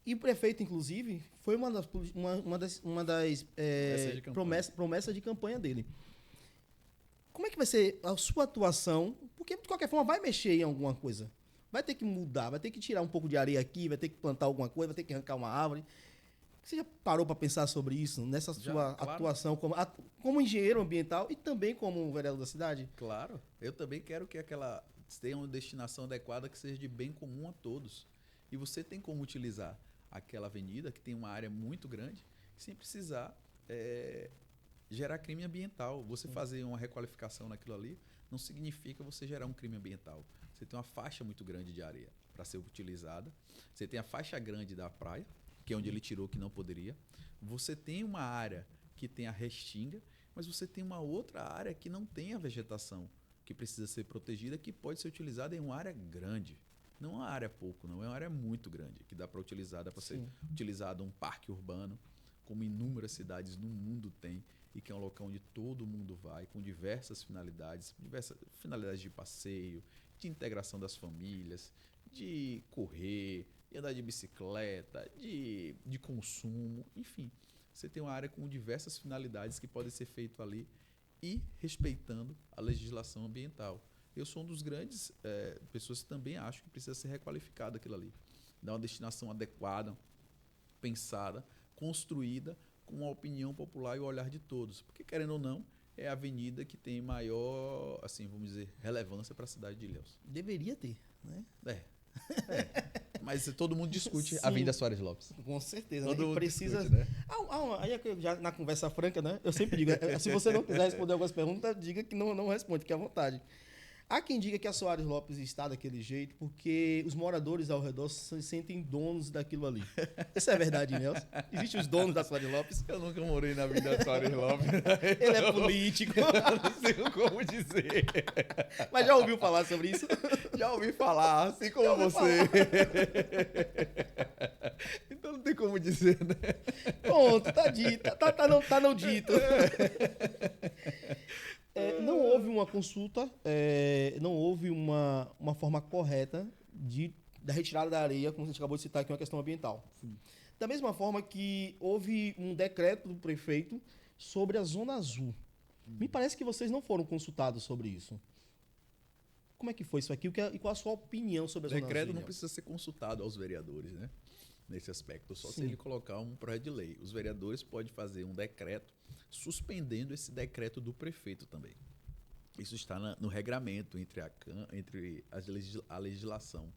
Speaker 1: E o prefeito, inclusive, foi uma das promessas de campanha dele. Como é que vai ser a sua atuação? Porque, de qualquer forma, vai mexer em alguma coisa. Vai ter que mudar, vai ter que tirar um pouco de areia aqui, vai ter que plantar alguma coisa, vai ter que arrancar uma árvore. Você já parou para pensar sobre isso, nessa sua atuação como engenheiro ambiental e também como vereador da cidade?
Speaker 2: Claro. Eu também quero que aquela tenha uma destinação adequada que seja de bem comum a todos. E você tem como utilizar aquela avenida, que tem uma área muito grande, sem precisar gerar crime ambiental. Você fazer uma requalificação naquilo ali não significa você gerar um crime ambiental. Você tem uma faixa muito grande de areia para ser utilizada. Você tem a faixa grande da praia, que é onde ele tirou que não poderia. Você tem uma área que tem a restinga, mas você tem uma outra área que não tem a vegetação, que precisa ser protegida, que pode ser utilizada em uma área grande. Não é uma área pouco, não é uma área muito grande, que dá para utilizar, dá para ser utilizado um parque urbano, como inúmeras cidades no mundo têm, e que é um local onde todo mundo vai, com diversas finalidades de passeio, de integração das famílias, de correr, de andar de bicicleta, de consumo, enfim. Você tem uma área com diversas finalidades que podem ser feito ali e respeitando a legislação ambiental. Eu sou um dos grandes pessoas que também acho que precisa ser requalificado aquilo ali. Dar uma destinação adequada, pensada, construída com uma opinião popular e o olhar de todos. Porque, querendo ou não, é a avenida que tem maior, assim, vamos dizer, relevância para a cidade de Ilhéus.
Speaker 1: Deveria ter, né?
Speaker 2: Mas todo mundo discute
Speaker 1: Sim,
Speaker 2: a Avenida Soares Lopes.
Speaker 1: Com certeza.
Speaker 2: Todo
Speaker 1: Né?
Speaker 2: mundo
Speaker 1: Precisa.
Speaker 2: discute, né?
Speaker 1: Aí é que já na conversa franca, né? Eu sempre digo, se você não quiser responder algumas perguntas, diga que não responde, fique à vontade. Há quem diga que a Soares Lopes está daquele jeito porque os moradores ao redor se sentem donos daquilo ali. Isso é verdade, Nelson? Existem os donos da Soares Lopes?
Speaker 2: Eu nunca morei na Avenida Soares Lopes.
Speaker 1: Ele é político.
Speaker 2: Eu não sei como dizer.
Speaker 1: Mas já ouviu falar sobre isso?
Speaker 2: Já ouvi falar, assim como você. Então não tem como dizer, né?
Speaker 1: Pronto, tá dito. Tá não dito. Não houve uma consulta, não houve uma forma correta da retirada da areia, como a gente acabou de citar aqui, uma questão ambiental.
Speaker 2: Sim.
Speaker 1: Da mesma forma que houve um decreto do prefeito sobre a Zona Azul. Me parece que vocês não foram consultados sobre isso. Como é que foi isso aqui? E qual a sua opinião sobre a Zona Azul?
Speaker 2: O decreto não
Speaker 1: Nelson?
Speaker 2: precisa ser consultado aos vereadores, né? Nesse aspecto, só se
Speaker 1: Sim.
Speaker 2: ele colocar um projeto de lei. Os vereadores podem fazer um decreto suspendendo esse decreto do prefeito também. Isso está no regramento entre a legislação.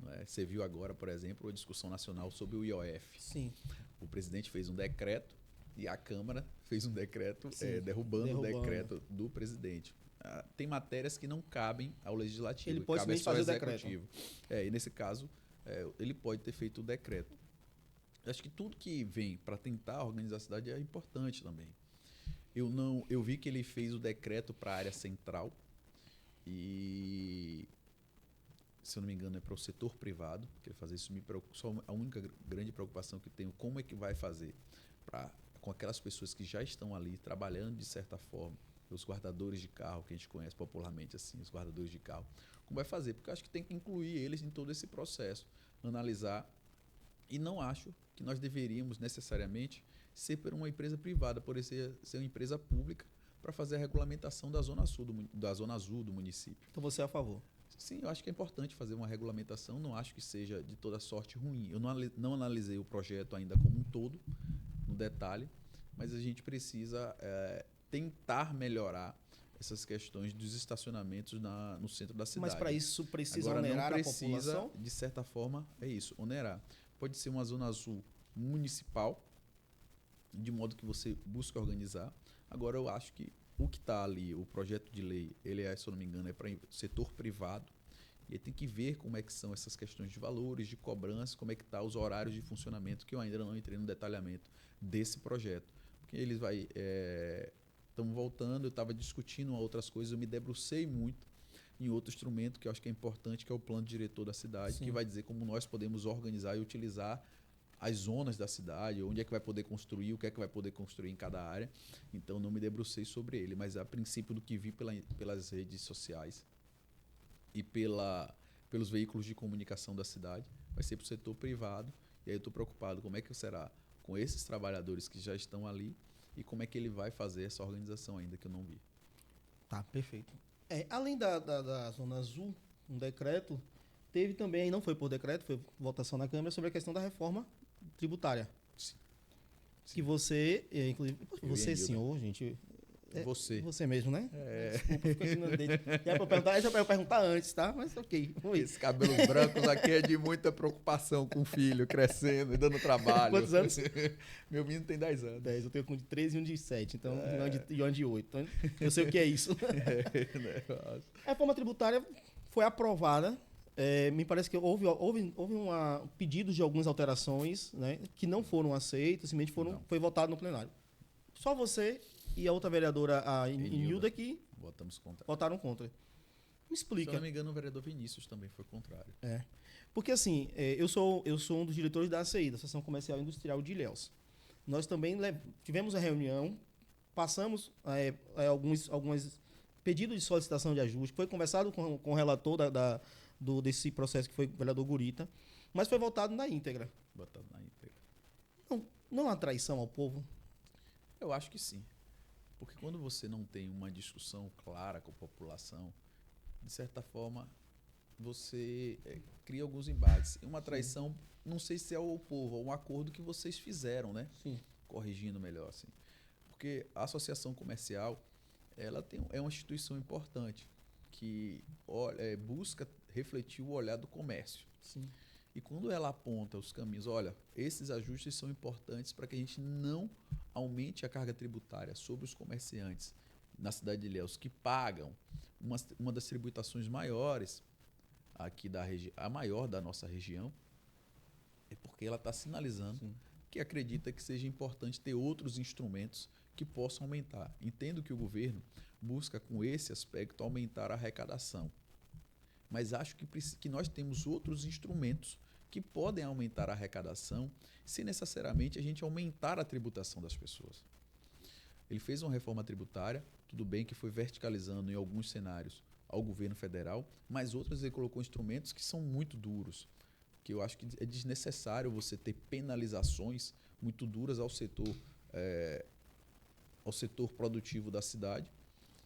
Speaker 2: Não é? Você viu agora, por exemplo, a discussão nacional sobre o IOF.
Speaker 1: Sim.
Speaker 2: O presidente fez um decreto e a Câmara fez um decreto derrubando o decreto do presidente. Tem matérias que não cabem ao legislativo.
Speaker 1: Ele pode
Speaker 2: cabe
Speaker 1: simplesmente
Speaker 2: só ao
Speaker 1: fazer o decreto.
Speaker 2: executivo. E nesse caso, ele pode ter feito o decreto. Eu acho que tudo que vem para tentar organizar a cidade é importante também. Eu vi que ele fez o decreto para a área central e, se eu não me engano, é para o setor privado que ele fazer isso. Me preocupa, só a única grande preocupação que eu tenho, como é que vai fazer com aquelas pessoas que já estão ali trabalhando de certa forma, os guardadores de carro, que a gente conhece popularmente assim, os guardadores de carro, como vai fazer? Porque eu acho que tem que incluir eles em todo esse processo, analisar, e não acho que nós deveríamos necessariamente ser por uma empresa privada, por ser uma empresa pública, para fazer a regulamentação da zona azul do município.
Speaker 1: Então você é a favor?
Speaker 2: Sim, eu acho que é importante fazer uma regulamentação, não acho que seja de toda sorte ruim. Eu não analisei o projeto ainda como um todo, no detalhe, mas a gente precisa tentar melhorar essas questões dos estacionamentos no centro da cidade.
Speaker 1: Mas para isso precisa
Speaker 2: Agora,
Speaker 1: onerar
Speaker 2: não precisa,
Speaker 1: a população?
Speaker 2: de certa forma, é isso, onerar. Pode ser uma zona azul municipal, de modo que você busca organizar. Agora, eu acho que o que está ali, o projeto de lei, ele se eu não me engano, é para setor privado. E tem que ver como é que são essas questões de valores, de cobrança, como é que está os horários de funcionamento, que eu ainda não entrei no detalhamento desse projeto. Porque eles estamos voltando, eu estava discutindo outras coisas, eu me debrucei muito em outro instrumento que eu acho que é importante, que é o plano diretor da cidade,
Speaker 1: Sim.
Speaker 2: que vai dizer como nós podemos organizar e utilizar as zonas da cidade, onde é que vai poder construir, o que é que vai poder construir em cada área. Então, não me debrucei sobre ele, mas a princípio do que vi pelas redes sociais e pelos veículos de comunicação da cidade, vai ser para o setor privado. E aí eu estou preocupado como é que será com esses trabalhadores que já estão ali e como é que ele vai fazer essa organização ainda, que eu não vi.
Speaker 1: Tá, perfeito. Além da Zona Azul, um decreto, teve também, não foi por decreto, foi votação na Câmara, sobre a questão da reforma tributária.
Speaker 2: Sim.
Speaker 1: Que você, inclusive, você, senhor, gente... Você mesmo, né? Desculpa, ficou aqui no dedo. Já para eu perguntar antes, tá? Mas ok.
Speaker 2: Esses cabelos brancos aqui é de muita preocupação com o filho crescendo e dando trabalho.
Speaker 1: Quantos anos?
Speaker 2: Meu menino tem 10 anos.
Speaker 1: 10, eu tenho um de 13 e um de 7, então, e um de 8. Então, eu sei o que é isso. A reforma tributária foi aprovada. Me parece que houve pedidos de algumas alterações, né, que não foram aceitas, simplesmente foi votado no plenário. Só você e a outra vereadora, a Enilda, que votaram contra. Me explica.
Speaker 2: Se eu não me engano, o vereador Vinícius também foi contrário.
Speaker 1: Porque assim, eu sou um dos diretores da ACI, da Associação Comercial e Industrial de Ilhéus. Nós também tivemos a reunião, passamos algumas pedido de solicitação de ajuste, foi conversado com o relator desse processo, que foi o vereador Gurita, mas foi votado na íntegra.
Speaker 2: Botado na íntegra.
Speaker 1: Não há traição ao povo?
Speaker 2: Eu acho que sim. Porque quando você não tem uma discussão clara com a população, de certa forma, você cria alguns embates. E uma traição, não sei se é ao povo, é um acordo que vocês fizeram, né?
Speaker 1: Sim.
Speaker 2: Corrigindo melhor, assim. Porque a associação comercial, ela é uma instituição importante que busca refletir o olhar do comércio.
Speaker 1: Sim.
Speaker 2: E quando ela aponta os caminhos, olha, esses ajustes são importantes para que a gente não aumente a carga tributária sobre os comerciantes na cidade de Ilhéus, que pagam uma das tributações maiores aqui da região, a maior da nossa região, é porque ela está sinalizando
Speaker 1: Sim.
Speaker 2: que acredita que seja importante ter outros instrumentos que possam aumentar. Entendo que o governo busca, com esse aspecto, aumentar a arrecadação. Mas acho que nós temos outros instrumentos que podem aumentar a arrecadação sem necessariamente a gente aumentar a tributação das pessoas. Ele fez uma reforma tributária, tudo bem que foi verticalizando em alguns cenários ao governo federal, mas outras ele colocou instrumentos que são muito duros, que eu acho que é desnecessário você ter penalizações muito duras ao setor produtivo da cidade,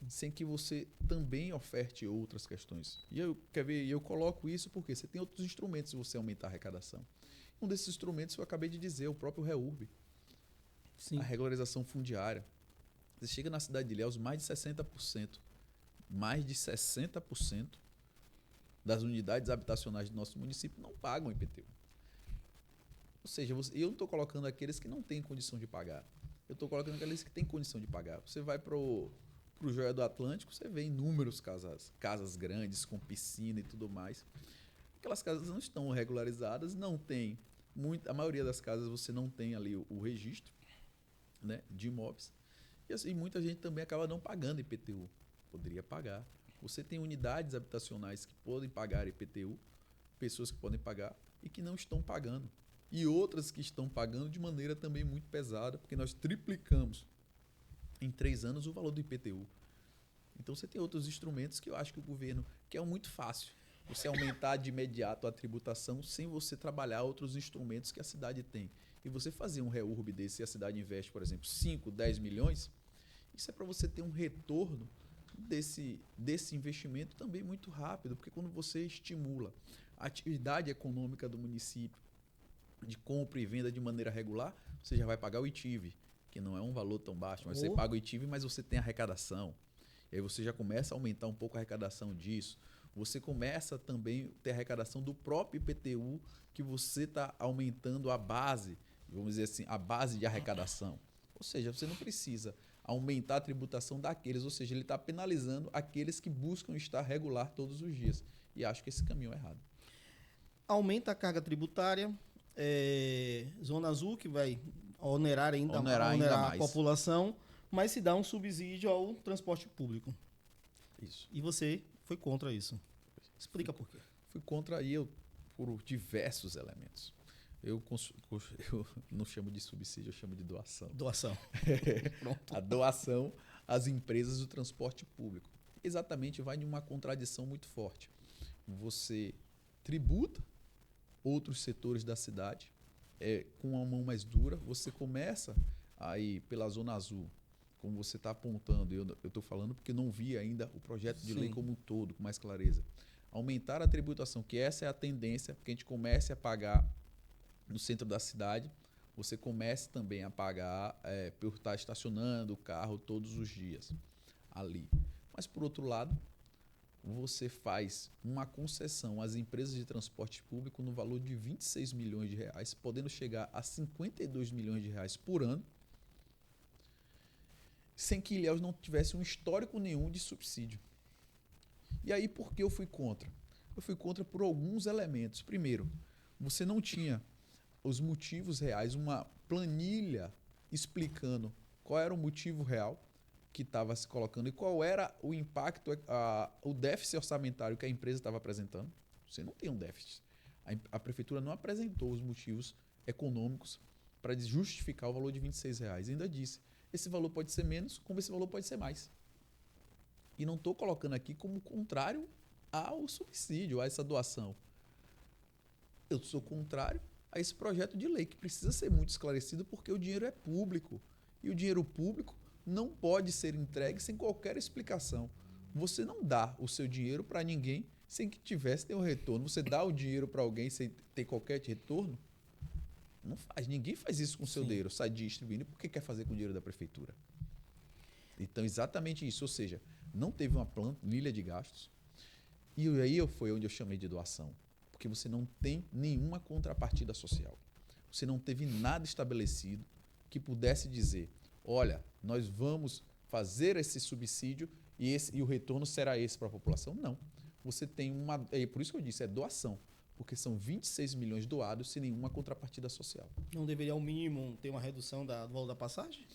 Speaker 2: sem que você também oferte outras questões. E eu coloco isso porque você tem outros instrumentos se você aumentar a arrecadação. Um desses instrumentos eu acabei de dizer, o próprio REURB,
Speaker 1: Sim.
Speaker 2: a regularização fundiária. Você chega na cidade de Ilhéus, mais de 60% das unidades habitacionais do nosso município não pagam IPTU. Ou seja, eu não estou colocando aqueles que não têm condição de pagar. Eu estou colocando aqueles que têm condição de pagar. Você vai para o Joia do Atlântico, você vê inúmeras casas grandes, com piscina e tudo mais. Aquelas casas não estão regularizadas, não tem. A maioria das casas você não tem ali o registro, né, de imóveis. E assim, muita gente também acaba não pagando IPTU. Poderia pagar. Você tem unidades habitacionais que podem pagar IPTU, pessoas que podem pagar e que não estão pagando. E outras que estão pagando de maneira também muito pesada, porque nós triplicamos em 3 anos o valor do IPTU. Então você tem outros instrumentos que eu acho que o governo quer muito fácil. Você aumentar de imediato a tributação sem você trabalhar outros instrumentos que a cidade tem. E você fazer um REURB desse e a cidade investe, por exemplo, 5, 10 milhões, isso é para você ter um retorno desse investimento também muito rápido, porque quando você estimula a atividade econômica do município de compra e venda de maneira regular, você já vai pagar o ITIV, que não é um valor tão baixo, mas você paga o ITIV, mas você tem arrecadação. E aí você já começa a aumentar um pouco a arrecadação disso. Você começa também a ter arrecadação do próprio IPTU, que você está aumentando a base, vamos dizer assim, a base de arrecadação. Ou seja, você não precisa aumentar a tributação daqueles, ou seja, ele está penalizando aqueles que buscam estar regular todos os dias. E acho que esse caminho é errado.
Speaker 1: Aumenta a carga tributária, Zona Azul, que vai onerar ainda a
Speaker 2: mais
Speaker 1: população, mas se dá um subsídio ao transporte público.
Speaker 2: Isso.
Speaker 1: E você foi contra isso. Explica por quê.
Speaker 2: Fui contra por diversos elementos. Eu não chamo de subsídio, eu chamo de doação.
Speaker 1: Doação. Pronto.
Speaker 2: A doação às empresas do transporte público. Exatamente, vai de uma contradição muito forte. Você tributa outros setores da cidade com uma mão mais dura. Você começa aí pela Zona Azul, como você está apontando, eu estou falando porque não vi ainda o projeto de lei como um todo, com mais clareza. Aumentar a tributação, que essa é a tendência, porque a gente comece a pagar no centro da cidade, você comece também a pagar por estar estacionando o carro todos os dias ali. Mas, por outro lado, você faz uma concessão às empresas de transporte público no valor de 26 milhões de reais, podendo chegar a 52 milhões de reais por ano, sem que Ilhéus não tivesse um histórico nenhum de subsídio. E aí, por que eu fui contra? Eu fui contra por alguns elementos. Primeiro, você não tinha os motivos reais, uma planilha explicando qual era o motivo real que estava se colocando e qual era o impacto, o déficit orçamentário que a empresa estava apresentando. Você não tem um déficit. A prefeitura não apresentou os motivos econômicos para justificar o valor de R$ 26. Ainda disse, esse valor pode ser menos, como esse valor pode ser mais. E não estou colocando aqui como contrário ao subsídio, a essa doação. Eu sou contrário a esse projeto de lei, que precisa ser muito esclarecido, porque o dinheiro é público. E o dinheiro público não pode ser entregue sem qualquer explicação. Você não dá o seu dinheiro para ninguém sem que tivesse nenhum retorno. Você dá o dinheiro para alguém sem ter qualquer retorno? Não faz. Ninguém faz isso com o seu dinheiro, sai distribuindo porque quer fazer com o dinheiro da prefeitura. Então, exatamente isso. Ou seja, não teve uma planilha de gastos. E aí foi onde eu chamei de doação. Porque você não tem nenhuma contrapartida social. Você não teve nada estabelecido que pudesse dizer, olha, nós vamos fazer esse subsídio e o retorno será esse para a população. Não. Você tem uma... É por isso que eu disse, é doação. Porque são 26 milhões doados sem nenhuma contrapartida social.
Speaker 1: Não deveria, ao mínimo, ter uma redução do valor da passagem?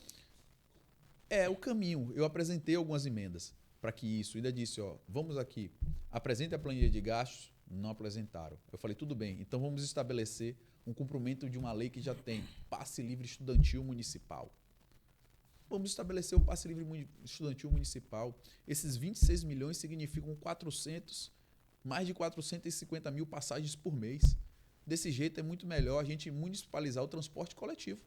Speaker 2: É o caminho. Eu apresentei algumas emendas para que isso. Ainda disse, vamos aqui, apresente a planilha de gastos. Não apresentaram. Eu falei, tudo bem, então vamos estabelecer um cumprimento de uma lei que já tem, passe livre estudantil municipal. Vamos estabelecer o passe livre estudantil municipal. Esses 26 milhões significam mais de 450 mil passagens por mês. Desse jeito é muito melhor a gente municipalizar o transporte coletivo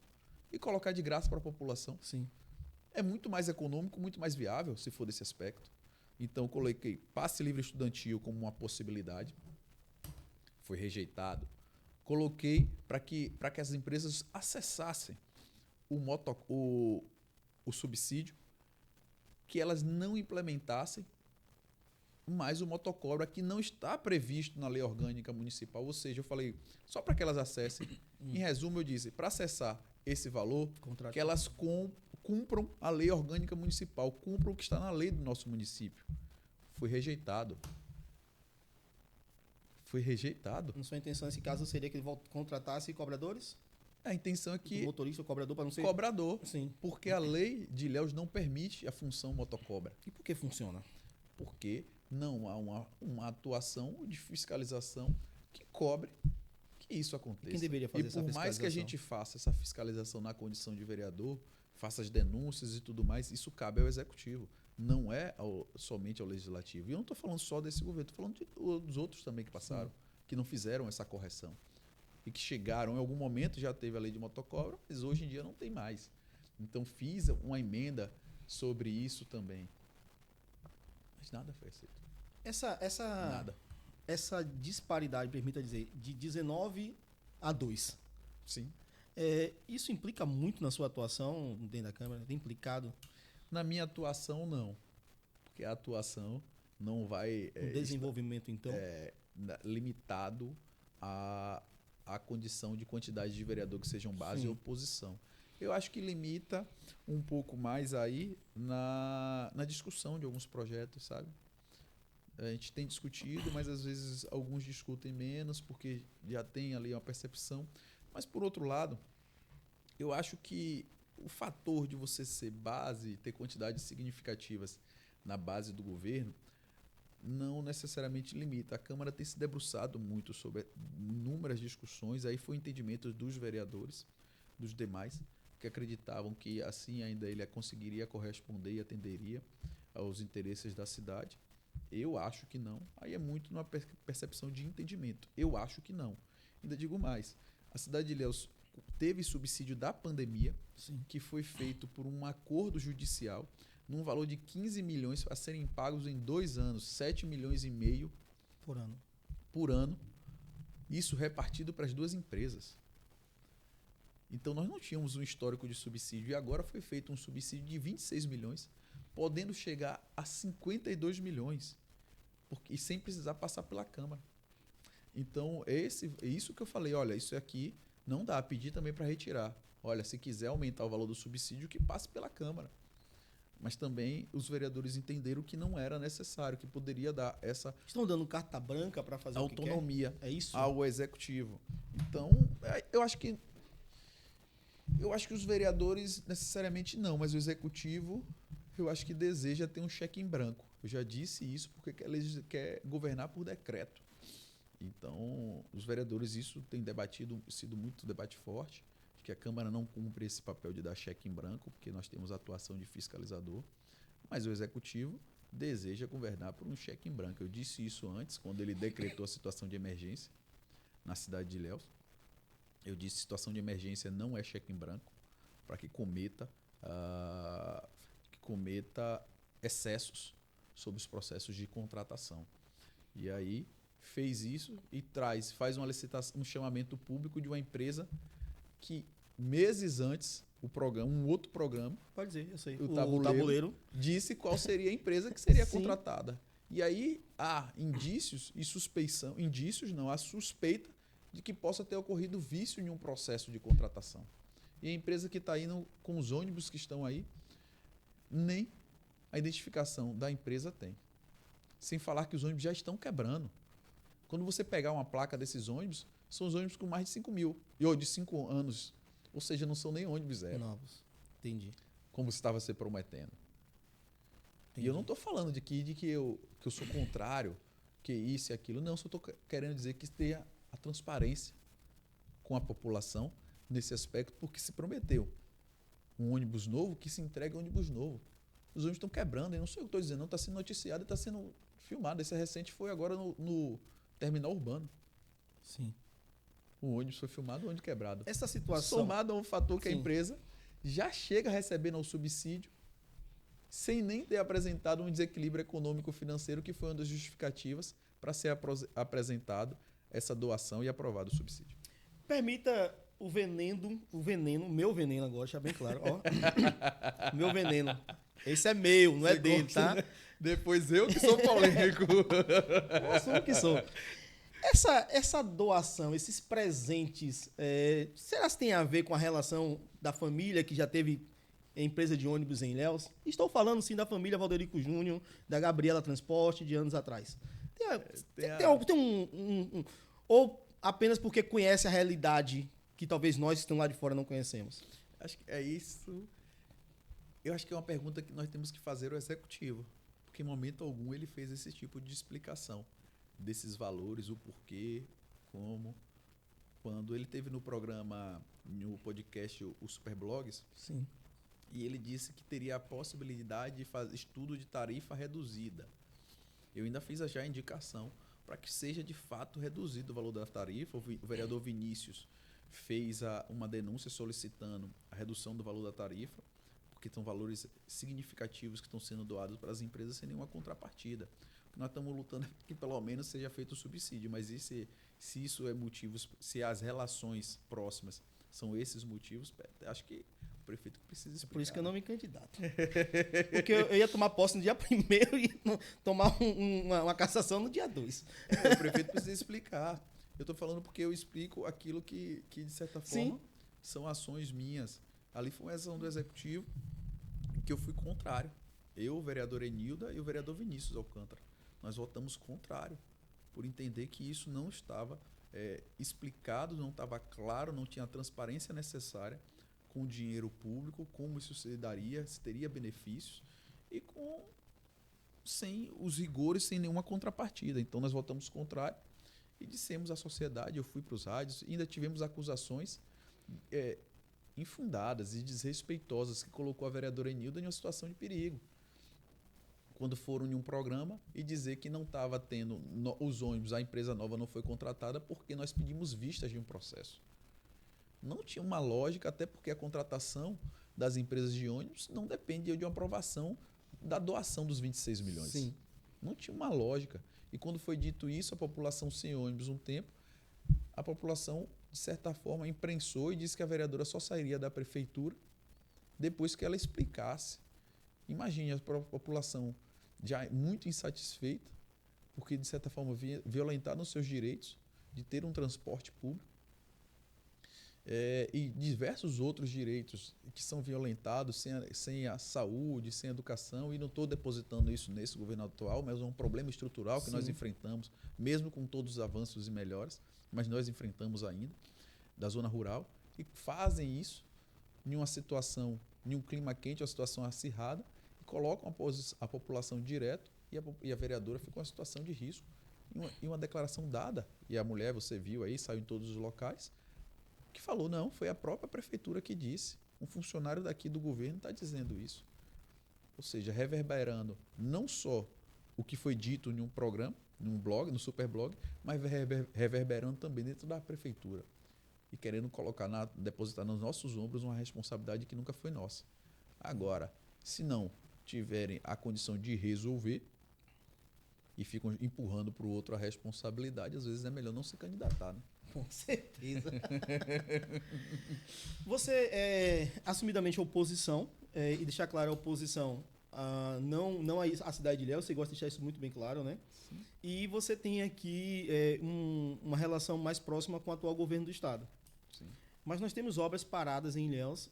Speaker 2: e colocar de graça para a população.
Speaker 1: Sim.
Speaker 2: É muito mais econômico, muito mais viável, se for desse aspecto. Então, coloquei passe livre estudantil como uma possibilidade. Foi rejeitado. Coloquei para que as empresas acessassem o subsídio, que elas não implementassem mais o motocobra, que não está previsto na lei orgânica municipal. Ou seja, eu falei, só para que elas acessem. Em resumo, eu disse, para acessar esse valor, que elas cumpram a lei orgânica municipal, cumpram o que está na lei do nosso município. Foi rejeitado. Foi rejeitado.
Speaker 1: A sua intenção nesse caso seria que ele contratasse cobradores?
Speaker 2: A intenção é que...
Speaker 1: O motorista ou cobrador para não ser...
Speaker 2: Cobrador.
Speaker 1: Sim.
Speaker 2: Porque a lei de Ilhéus não permite a função motocobra.
Speaker 1: E por que funciona?
Speaker 2: Porque não há uma atuação de fiscalização que cobre que isso aconteça.
Speaker 1: Quem deveria fazer essa fiscalização?
Speaker 2: E por mais que a gente faça essa fiscalização na condição de vereador, faça as denúncias e tudo mais, isso cabe ao executivo. Não é somente ao legislativo. E eu não estou falando só desse governo, estou falando dos outros também que passaram, que não fizeram essa correção. E que chegaram, em algum momento já teve a lei de motocobra, mas hoje em dia não tem mais. Então fiz uma emenda sobre isso também. Mas nada foi aceito.
Speaker 1: Essa disparidade, permita dizer, de 19 a 2.
Speaker 2: Sim.
Speaker 1: Isso implica muito na sua atuação dentro da Câmara? Tem implicado?
Speaker 2: Na minha atuação, não. Porque a atuação não vai...
Speaker 1: O desenvolvimento, então?
Speaker 2: Limitado à condição de quantidade de vereador que sejam base e oposição. Eu acho que limita um pouco mais aí na discussão de alguns projetos, sabe? A gente tem discutido, mas às vezes alguns discutem menos porque já tem ali uma percepção. Mas, por outro lado, eu acho que o fator de você ser base, ter quantidades significativas na base do governo, não necessariamente limita. A Câmara tem se debruçado muito sobre inúmeras discussões, aí foi o entendimento dos vereadores, dos demais, que acreditavam que assim ainda ele conseguiria corresponder e atenderia aos interesses da cidade. Eu acho que não. Aí é muito numa percepção de entendimento. Eu acho que não. Ainda digo mais. A cidade de Ilhéus teve subsídio da pandemia, que foi feito por um acordo judicial, num valor de 15 milhões a serem pagos em 2 anos, 7 milhões e meio por ano. Isso repartido para as duas empresas. Então nós não tínhamos um histórico de subsídio e agora foi feito um subsídio de 26 milhões, podendo chegar a 52 milhões, e sem precisar passar pela Câmara. Então, é isso que eu falei, olha, isso aqui não dá, pedir também para retirar. Olha, se quiser aumentar o valor do subsídio, que passe pela Câmara. Mas também os vereadores entenderam que não era necessário, que poderia dar essa...
Speaker 1: Estão dando carta branca para fazer
Speaker 2: autonomia
Speaker 1: o que quer? É isso?
Speaker 2: Ao executivo. Então, eu acho que os vereadores necessariamente não, mas o executivo eu acho que deseja ter um cheque em branco. Eu já disse isso porque quer governar por decreto. Então, os vereadores, isso tem sido muito debate forte, que a Câmara não cumpre esse papel de dar cheque em branco, porque nós temos a atuação de fiscalizador, mas o Executivo deseja governar por um cheque em branco. Eu disse isso antes, quando ele decretou a situação de emergência na cidade de Ilhéus. Eu disse que situação de emergência não é cheque em branco para que cometa excessos sobre os processos de contratação. E aí fez isso e faz uma licitação, um chamamento público de uma empresa que meses antes um outro programa,
Speaker 1: pode dizer, eu sei,
Speaker 2: o tabuleiro, disse qual seria a empresa que seria contratada. E aí há indícios e suspeição, há suspeita de que possa ter ocorrido vício em um processo de contratação. E a empresa que está indo com os ônibus que estão aí, nem a identificação da empresa tem. Sem falar que os ônibus já estão quebrando. Quando você pegar uma placa desses ônibus, são os ônibus com mais de 5 mil, ou de 5 anos. Ou seja, não são nem ônibus zero.
Speaker 1: Novos. Entendi.
Speaker 2: Como estava se prometendo.
Speaker 1: Entendi.
Speaker 2: E eu não estou falando de que eu sou contrário, que isso e aquilo. Não, só estou querendo dizer que tenha a transparência com a população nesse aspecto, porque se prometeu um ônibus novo que se entregue ônibus novo. Os ônibus estão quebrando, e não sou eu que estou dizendo, não, está sendo noticiado e está sendo filmado. Esse recente foi agora no terminal urbano.
Speaker 1: Sim.
Speaker 2: O ônibus foi filmado, o ônibus quebrado.
Speaker 1: Essa situação...
Speaker 2: Somado a um fator que a empresa já chega recebendo o subsídio sem nem ter apresentado um desequilíbrio econômico-financeiro, que foi uma das justificativas para ser apresentado essa doação e aprovado o subsídio.
Speaker 1: Permita o veneno, meu veneno agora, deixa bem claro. Ó. Meu veneno. Esse é meu, não é dele, tá?
Speaker 2: Depois eu que sou polêmico.
Speaker 1: Eu assumo que sou. Essa doação, esses presentes, será que tem a ver com a relação da família que já teve empresa de ônibus em Ilhéus? Estou falando, sim, da família Valderico Júnior, da Gabriela Transporte, de anos atrás. Ou apenas porque conhece a realidade que talvez nós que estamos lá de fora não conhecemos?
Speaker 2: Acho que é isso. Eu acho que é uma pergunta que nós temos que fazer ao executivo, porque em momento algum ele fez esse tipo de explicação desses valores, o porquê, como. Quando ele teve no programa, no podcast, o Superblogs,
Speaker 1: sim,
Speaker 2: e ele disse que teria a possibilidade de fazer estudo de tarifa reduzida. Eu ainda fiz já a indicação para que seja de fato reduzido o valor da tarifa. O vereador Vinícius fez uma denúncia solicitando a redução do valor da tarifa, porque são valores significativos que estão sendo doados para as empresas sem nenhuma contrapartida. Nós estamos lutando que pelo menos seja feito o subsídio, mas se isso é motivos, se as relações próximas são esses motivos, acho que o prefeito precisa explicar.
Speaker 1: Por isso que eu não me candidato. Porque eu ia tomar posse no dia 1º e tomar uma cassação no dia 2.
Speaker 2: O prefeito precisa explicar. Eu estou falando porque eu explico aquilo que de certa forma, são ações minhas. Ali foi uma ação do executivo que eu fui contrário. Eu, o vereador Enilda e o vereador Vinícius Alcântara. Nós votamos contrário, por entender que isso não estava explicado, não estava claro, não tinha a transparência necessária com o dinheiro público, como isso se daria, se teria benefícios, e sem os rigores, sem nenhuma contrapartida. Então nós votamos contrário e dissemos à sociedade, eu fui para os rádios, e ainda tivemos acusações infundadas e desrespeitosas que colocou a vereadora Enilda em uma situação de perigo. Quando foram em um programa e dizer que não estava tendo os ônibus, a empresa nova não foi contratada porque nós pedimos vistas de um processo. Não tinha uma lógica, até porque a contratação das empresas de ônibus não depende de uma aprovação da doação dos 26 milhões.
Speaker 1: Sim.
Speaker 2: Não tinha uma lógica. E quando foi dito isso, a população sem ônibus um tempo, a população, de certa forma, imprensou e disse que a vereadora só sairia da prefeitura depois que ela explicasse. Imagine a população já muito insatisfeita, porque, de certa forma, violentaram os seus direitos de ter um transporte público e diversos outros direitos que são violentados sem a saúde, sem a educação, e não estou depositando isso nesse governo atual, mas é um problema estrutural que nós enfrentamos, mesmo com todos os avanços e melhores, mas nós enfrentamos ainda, da zona rural, e fazem isso em uma situação, em um clima quente, uma situação acirrada, colocam a população direto e a vereadora fica em uma situação de risco. E uma declaração dada, e a mulher, você viu aí, saiu em todos os locais, que falou, não, foi a própria prefeitura que disse. Um funcionário daqui do governo está dizendo isso. Ou seja, reverberando não só o que foi dito em um programa, num blog, no Superblog, mas reverberando também dentro da prefeitura. E querendo depositar nos nossos ombros uma responsabilidade que nunca foi nossa. Agora, se não tiverem a condição de resolver e ficam empurrando para o outro a responsabilidade, às vezes é melhor não se candidatar, né?
Speaker 1: Com certeza. Você é assumidamente oposição, e deixar claro a oposição, não a cidade de Ilhéus, você gosta de deixar isso muito bem claro, né?
Speaker 2: Sim.
Speaker 1: E você tem aqui uma relação mais próxima com o atual governo do estado.
Speaker 2: Sim.
Speaker 1: Mas nós temos obras paradas em Ilhéus,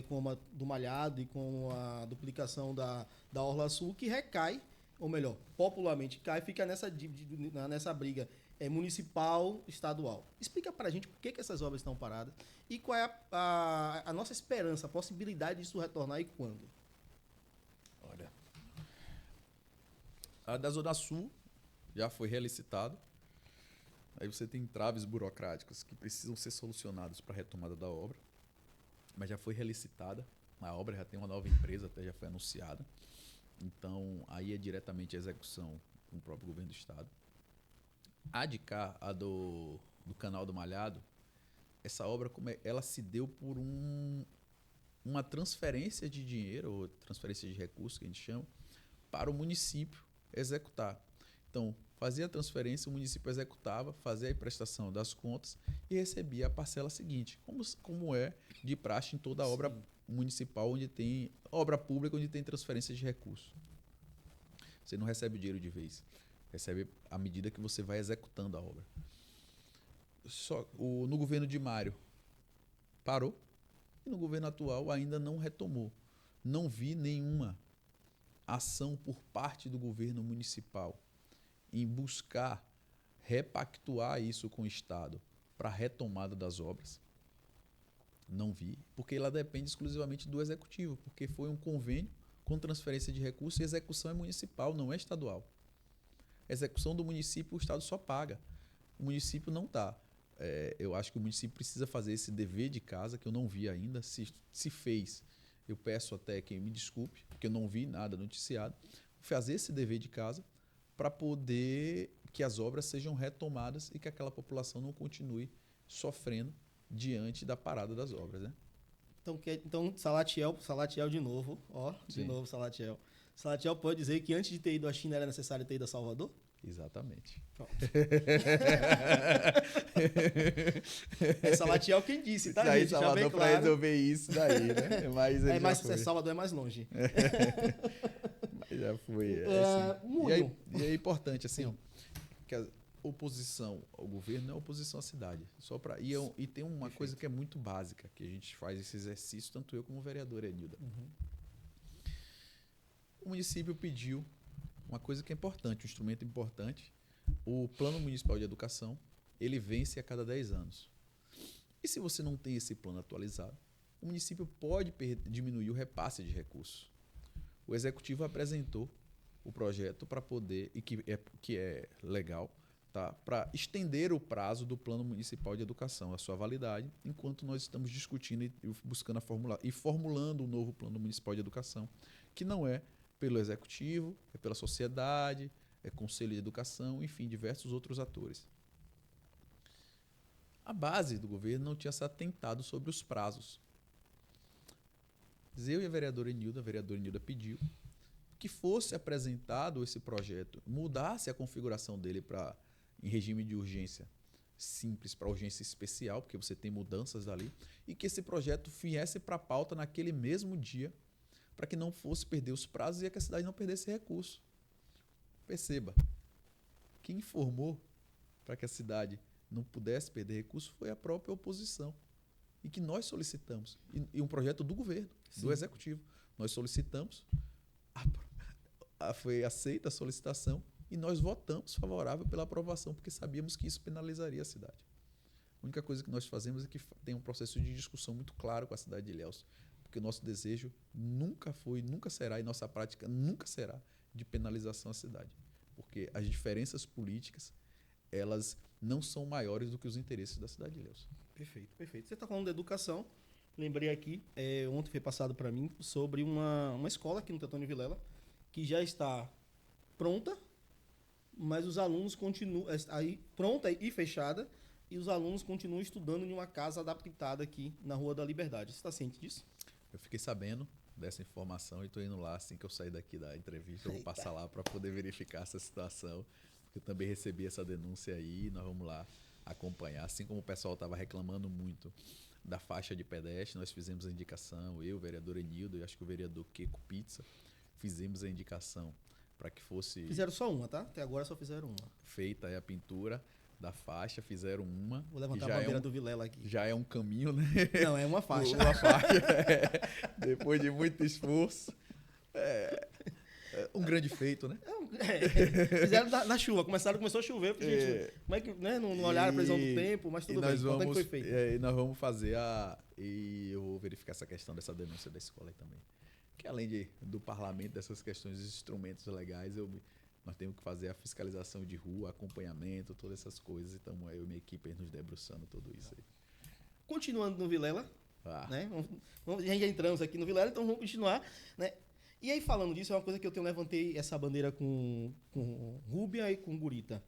Speaker 1: como a do Malhado e com a duplicação da Orla Sul, que recai, ou melhor, popularmente cai, fica nessa briga municipal, estadual. Explica pra gente por que essas obras estão paradas e qual é a nossa esperança, a possibilidade disso retornar e quando.
Speaker 2: Olha, a da Zona Sul já foi relicitado. Aí você tem entraves burocráticos que precisam ser solucionados para a retomada da obra, mas já foi relicitada. A obra já tem uma nova empresa, até já foi anunciada. Então, aí é diretamente a execução com o próprio governo do estado. A de cá, a do Canal do Malhado, essa obra ela se deu por uma transferência de dinheiro, ou transferência de recursos, que a gente chama, para o município executar. Então, fazia a transferência, o município executava, fazia a prestação das contas e recebia a parcela seguinte, como é de praxe em toda a obra municipal, onde tem obra pública, onde tem transferência de recursos. Você não recebe o dinheiro de vez, recebe à medida que você vai executando a obra. No governo de Mário parou e no governo atual ainda não retomou. Não vi nenhuma ação por parte do governo municipal em buscar repactuar isso com o Estado para a retomada das obras. Não vi, porque ela depende exclusivamente do executivo, porque foi um convênio com transferência de recursos e execução é municipal, não é estadual. A execução do município, o Estado só paga. O município não está. Eu acho que o município precisa fazer esse dever de casa, que eu não vi ainda. Se fez, eu peço até que me desculpe, porque eu não vi nada noticiado. Fazer esse dever de casa para poder que as obras sejam retomadas e que aquela população não continue sofrendo diante da parada das obras, né?
Speaker 1: Então Salatiel de novo, de novo Salatiel. Salatiel pode dizer que antes de ter ido à China era necessário ter ido a Salvador?
Speaker 2: Exatamente.
Speaker 1: Pronto. É Salatiel quem disse, tá, gente? Já bem claro.
Speaker 2: Para resolver isso daí, né? Mas
Speaker 1: Salvador é mais longe.
Speaker 2: Mas já foi. E é importante, assim, ó, que a oposição ao governo não é oposição à cidade. E tem uma coisa que é muito básica, que a gente faz esse exercício, tanto eu como o vereador Enilda.
Speaker 1: Uhum.
Speaker 2: O município pediu uma coisa que é importante, um instrumento importante. O Plano Municipal de Educação, ele vence a cada 10 anos. E se você não tem esse plano atualizado, o município pode diminuir o repasse de recursos. O Executivo apresentou o projeto para poder, e que é legal, tá? Para estender o prazo do Plano Municipal de Educação, a sua validade, enquanto nós estamos discutindo e buscando formulando um novo Plano Municipal de Educação, que não é pelo Executivo, é pela sociedade, é Conselho de Educação, enfim, diversos outros atores. A base do governo não tinha se atentado sobre os prazos. Eu e a vereadora Enilda pediu que fosse apresentado esse projeto, mudasse a configuração dele em regime de urgência simples para urgência especial, porque você tem mudanças ali, e que esse projeto viesse para a pauta naquele mesmo dia, para que não fosse perder os prazos e que a cidade não perdesse recurso. Perceba, quem informou para que a cidade não pudesse perder recurso foi a própria oposição, e que nós solicitamos, e um projeto do governo, do Executivo. Nós solicitamos, foi aceita a solicitação e nós votamos favorável pela aprovação, porque sabíamos que isso penalizaria a cidade. A única coisa que nós fazemos é que tem um processo de discussão muito claro com a cidade de Ilhéus, porque o nosso desejo nunca foi, nunca será, e nossa prática nunca será de penalização à cidade, porque as diferenças políticas, elas não são maiores do que os interesses da cidade de Ilhéus.
Speaker 1: Perfeito, perfeito. Você está falando da educação, lembrei aqui, ontem foi passado para mim, sobre uma escola aqui no Teotônio Vilela, que já está pronta, mas os alunos continuam aí pronta e fechada, e os alunos continuam estudando em uma casa adaptada aqui na Rua da Liberdade. Você está ciente disso?
Speaker 2: Eu fiquei sabendo dessa informação e estou indo lá assim que eu sair daqui da entrevista. Eu vou passar lá para poder verificar essa situação, porque eu também recebi essa denúncia aí. Nós vamos lá acompanhar. Assim como o pessoal estava reclamando muito da faixa de pedestre, nós fizemos a indicação, eu, o vereador Enildo, e acho que o vereador Keko Pizza, fizemos a indicação para que fosse...
Speaker 1: Fizeram só uma, tá? Até agora só fizeram uma.
Speaker 2: Feita aí a pintura da faixa, fizeram uma.
Speaker 1: Vou levantar a bandeira do Vilela aqui.
Speaker 2: Já é um caminho, né?
Speaker 1: Não, é uma faixa.
Speaker 2: Uma faixa. Depois de muito esforço. Um grande feito, né?
Speaker 1: Fizeram na chuva, começou a chover, porque gente, como é que, né, não olharam a previsão do tempo, mas tudo bem,
Speaker 2: vamos,
Speaker 1: que foi feito.
Speaker 2: E nós vamos fazer e eu vou verificar essa questão dessa denúncia da escola aí também. Que além do parlamento, dessas questões, dos instrumentos legais, nós temos que fazer a fiscalização de rua, acompanhamento, todas essas coisas. Então, eu e minha equipe nos debruçando tudo isso aí.
Speaker 1: Continuando no Vilela, né? Já entramos aqui no Vilela, então vamos continuar, né? E aí, falando disso, é uma coisa que eu levantei essa bandeira com Rúbia e com Gurita.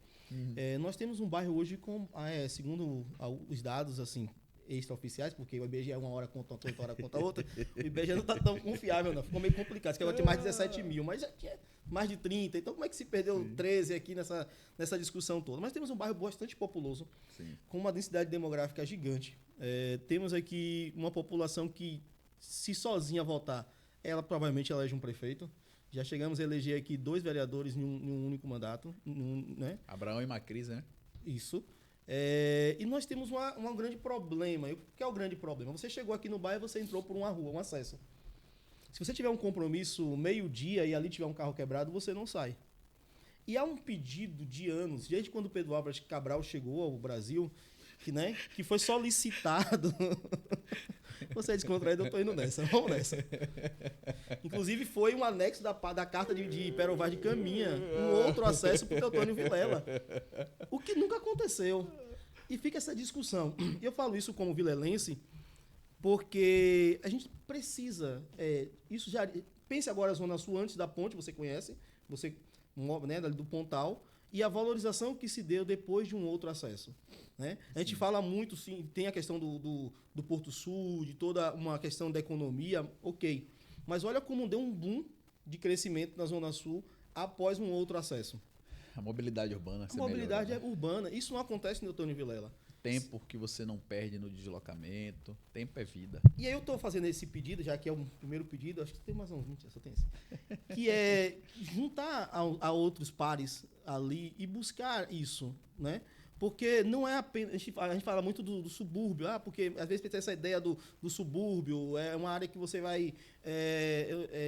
Speaker 1: Nós temos um bairro hoje com, segundo os dados, assim, extraoficiais, porque o IBGE uma hora conta uma coisa, outra hora conta outra. O IBGE não está tão confiável, não. Ficou meio complicado. Diz que agora tem mais de 17 mil, mas já tinha mais de 30. Então, como é que se perdeu 13 aqui nessa discussão toda? Mas temos um bairro bastante populoso, com uma densidade demográfica gigante. Temos aqui uma população que, se sozinha votar, ela provavelmente elege um prefeito. Já chegamos a eleger aqui 2 vereadores em um único mandato. Né?
Speaker 2: Abraão e Macris, né?
Speaker 1: Isso. E nós temos um grande problema. O que é o grande problema? Você chegou aqui no bairro e você entrou por uma rua, um acesso. Se você tiver um compromisso meio-dia e ali tiver um carro quebrado, você não sai. E há um pedido de anos, desde quando Pedro Álvares Cabral chegou ao Brasil, que foi solicitado... Você é descontraído, eu estou indo nessa. Vamos nessa. Inclusive, foi um anexo da carta de Perovaz de Caminha, um outro acesso para o Teotônio Vilela. O que nunca aconteceu. E fica essa discussão. Eu falo isso como vilelense, porque a gente precisa... isso já... Pense agora a Zona Sul antes da ponte, você conhece, você, né, do Pontal, e a valorização que se deu depois de um outro acesso. Né? A gente fala muito, sim, tem a questão do Porto Sul, de toda uma questão da economia, ok. Mas olha como deu um boom de crescimento na Zona Sul após um outro acesso.
Speaker 2: A mobilidade urbana.
Speaker 1: A mobilidade urbana. Isso não acontece no Teotônio Vilela.
Speaker 2: Tempo que você não perde no deslocamento. Tempo é vida.
Speaker 1: E aí eu estou fazendo esse pedido, já que é o primeiro pedido, acho que tem mais uns 20, só tem esse. Que é juntar a outros pares ali e buscar isso, né? Porque não é apenas... A gente fala muito do subúrbio, porque às vezes tem essa ideia do subúrbio, é uma área que você vai,